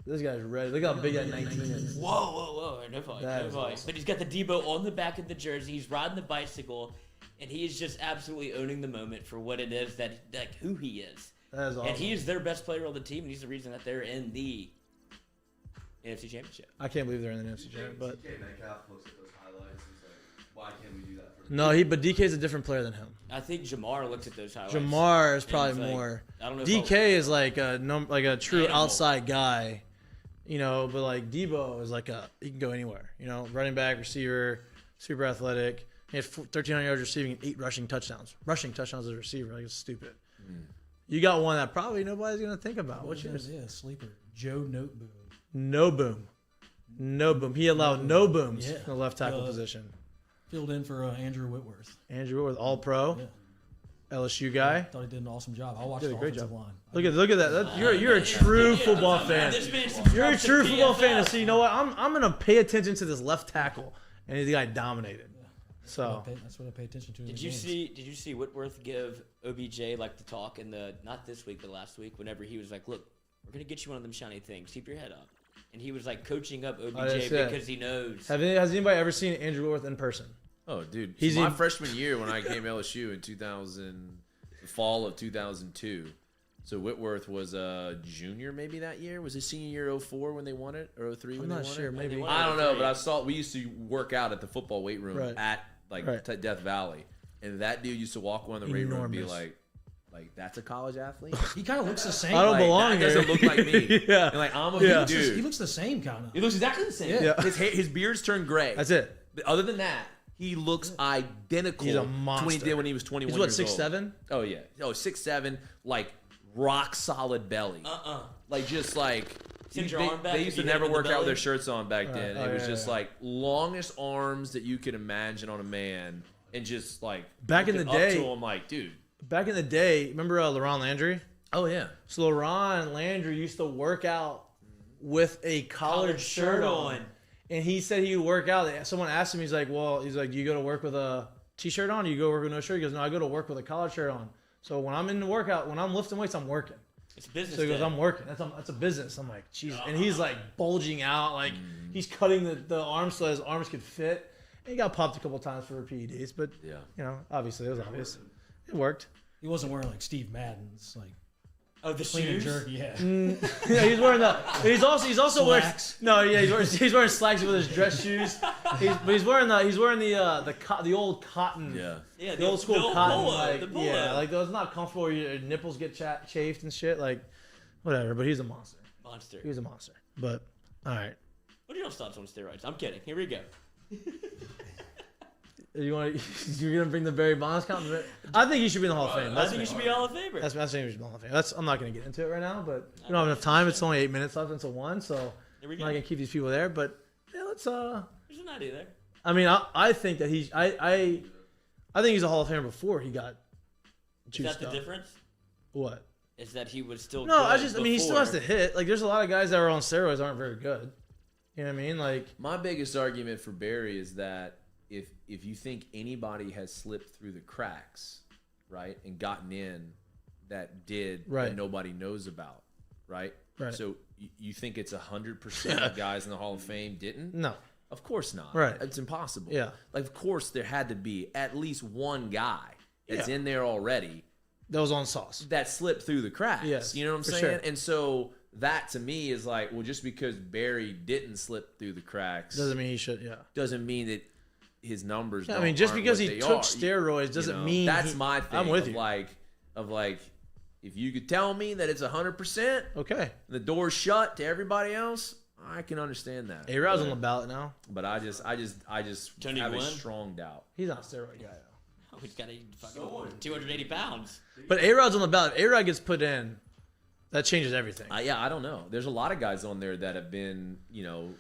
This guy's ready. Look how big that 19 is. Whoa, whoa, whoa. No volume. That No is volume. awesome. But he's got the Debo on the back of the jersey. He's riding the bicycle. And he is just absolutely owning the moment for what it is that, like, who he is. That is awesome. And he is their best player on the team, and he's the reason that they're in the NFC Championship. I can't believe they're in the NFC Championship, but DK Metcalf looks at those highlights and says, why can't we do that for no, but DK's a different player than him. I think Jamar looks at those highlights. Jamar is and probably he's like, more. I don't know. DK is like a true Animal. outside guy, you know. But like Debo is like he can go anywhere, you know. Running back, receiver, super athletic. He had 1,300 yards receiving and 8 rushing touchdowns. Rushing touchdowns as a receiver, like it's stupid. You got one that probably nobody's gonna think about. What's yours? Yeah, sleeper. Joe Noteboom. No boom, no boom. He allowed no booms Yeah. in the left tackle position. Filled in for Andrew Whitworth. Andrew Whitworth, all pro, Yeah. LSU guy. Thought he did an awesome job. I watched Did a the great offensive job. line. Look at that. You're a true football fan. This man You're a subscribes to true football fan. PFF. And so you know what? I'm gonna pay attention to this left tackle, and the guy dominated. So that's what I pay attention to. Did you see Whitworth give OBJ like the talk in the not this week but last week? Whenever he was like, "Look, we're gonna get you one of them shiny things. Keep your head up." And he was like coaching up OBJ because he knows. Has anybody ever seen Andrew Whitworth in person? Oh, dude. He's my freshman year when I came to LSU in the fall of 2002. So Whitworth was a junior maybe that year. Was his senior year 04 when they won it? Or 03 when they won it? I'm not sure. Maybe. I don't know, but we used to work out at the football weight room at Death Valley. And that dude used to walk around the weight room and be like, that's a college athlete? He kind of looks the same. I don't belong here. Doesn't look like me. Yeah. And I'm a big dude. He looks the same kind of. He looks exactly the same. Yeah. His beard's turned gray. That's it. Other than that, he looks identical. He's a monster. To when he did when he was 21 He's years old. 6'7"? Oh, yeah. Oh, 6'7", like rock solid belly. Like just like Send your arm back they used to and you hit never him in the work out belly? with their shirts on back then. Oh, it was yeah, just yeah. like longest arms that you could imagine on a man, and just like Back in the looking day- up to him like, dude. Back in the day, remember LaRon Landry? Oh yeah. So LaRon Landry used to work out with a collared shirt on. And he said he would work out. Someone asked him, he's like, do you go to work with a t-shirt on? Or you go work with no shirt? He goes, no, I go to work with a collared shirt on. So when I'm in the workout, when I'm lifting weights, I'm working. It's business. So he goes, day. I'm working. That's a business. I'm like, jeez. And he's like bulging out, like he's cutting the arms so his arms could fit. And he got popped a couple times for PEDs, but obviously it was obvious. It worked. He wasn't wearing like Steve Madden's like the clean and shoes. jerk. Yeah. Yeah, he's wearing the. He's also wearing. Slacks. No, yeah, he's wearing slacks with his dress shoes. He's wearing the old cotton. Yeah, The old school cotton. polo, Like, the polo. yeah, like those not comfortable where your nipples get chafed and shit. Like, whatever. But he's a monster. Monster. He was a monster. But all right. What are your thoughts on steroids? I'm kidding. Here we go. You're gonna bring the Barry Bonds count? I think he should be in the Hall of Fame. I think you should be Hall of Famer. That's I think he should be in the Hall of Fame. I'm not gonna get into it right now, but we don't have enough time. It's only 8 minutes left until 1, so Here we I'm go. not gonna keep these people there. But yeah, let's There's an idea there. I mean, I think that I think he's a Hall of Famer before he got Is juiced that the up. difference? What? Is that he was still No, good I mean, he still has to before. hit. Like, there's a lot of guys that are on steroids aren't very good. You know what I mean? Like, My biggest argument for Barry is that if you think anybody has slipped through the cracks, right, and gotten in that Right. nobody knows about, right? Right. So you think it's 100% of guys in the Hall of Fame didn't? no. Of course not. Right. It's impossible. Yeah. Like, of course there had to be at least one guy that's Yeah. in there already That was on sauce. that slipped through the cracks. Yes, You know what I'm for saying? sure. And so that to me is like, well, just because Barry didn't slip through the cracks Doesn't mean he should, yeah. doesn't mean that his numbers Yeah, I don't, mean, just aren't because what he they took are. steroids doesn't mean that's he- my thing. I'm with of you. Like, if you could tell me that it's 100%, Okay. the door's shut to everybody else, I can understand that. A-Rod's on the ballot now. But I just Tony have a Gwynn? strong doubt. He's not a steroid guy, though. Oh, he's got 280 pounds. But A-Rod's on the ballot. A-Rod gets put in. That changes everything. Yeah, I don't know. There's a lot of guys on there that have been,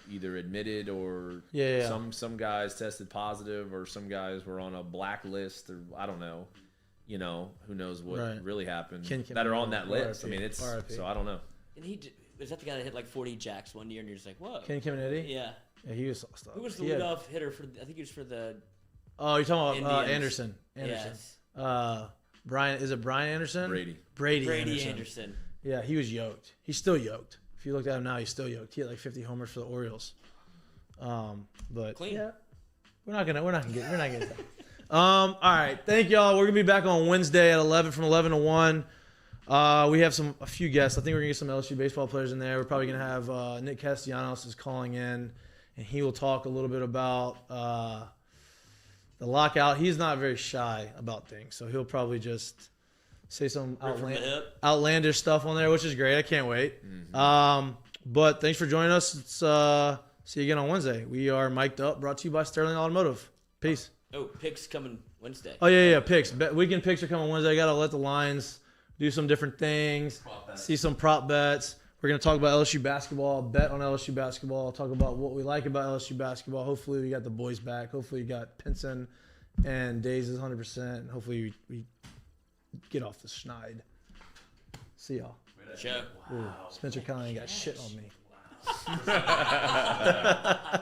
either admitted or Yeah. some guys tested positive or some guys were on a blacklist or I don't know. Who knows what Right. really happened Ken that are on that list. RIP. I mean, it's RIP. so I don't know. And was that the guy that hit like 40 jacks one year and you're just like, whoa. Ken Kennedy? Yeah. Yeah, he was sauced up. Who was the He had- leadoff hitter for, I think he was for the Oh, you're talking about Indians. Anderson. Yes. Brian, is it Brian Anderson? Brady Brady Anderson. Yeah, he was yoked. He's still yoked. If you look at him now, he's still yoked. He had like 50 homers for the Orioles. But Clean. yeah, we're not gonna get that. All right, thank y'all. We're gonna be back on Wednesday at 11 from 11 to 1. We have a few guests. I think we're gonna get some LSU baseball players in there. We're probably gonna have Nick Castellanos is calling in, and he will talk a little bit about the lockout. He's not very shy about things, so he'll probably just say some Rip from the hip. outlandish stuff on there, which is great. I can't wait. But thanks for joining us. Let's see you again on Wednesday. We are Mik'd Up, brought to you by Sterling Automotive. Peace. Oh, picks coming Wednesday. Oh, yeah. Picks. Weekend picks are coming Wednesday. I got to let the lines do some different things, see some prop bets. We're going to talk about LSU basketball, bet on LSU basketball, talk about what we like about LSU basketball. Hopefully we got the boys back. Hopefully we got Pinson and Days is 100%. Hopefully we get off the schneid. See y'all. Show. Ooh, Spencer Conley got shit on me. Wow.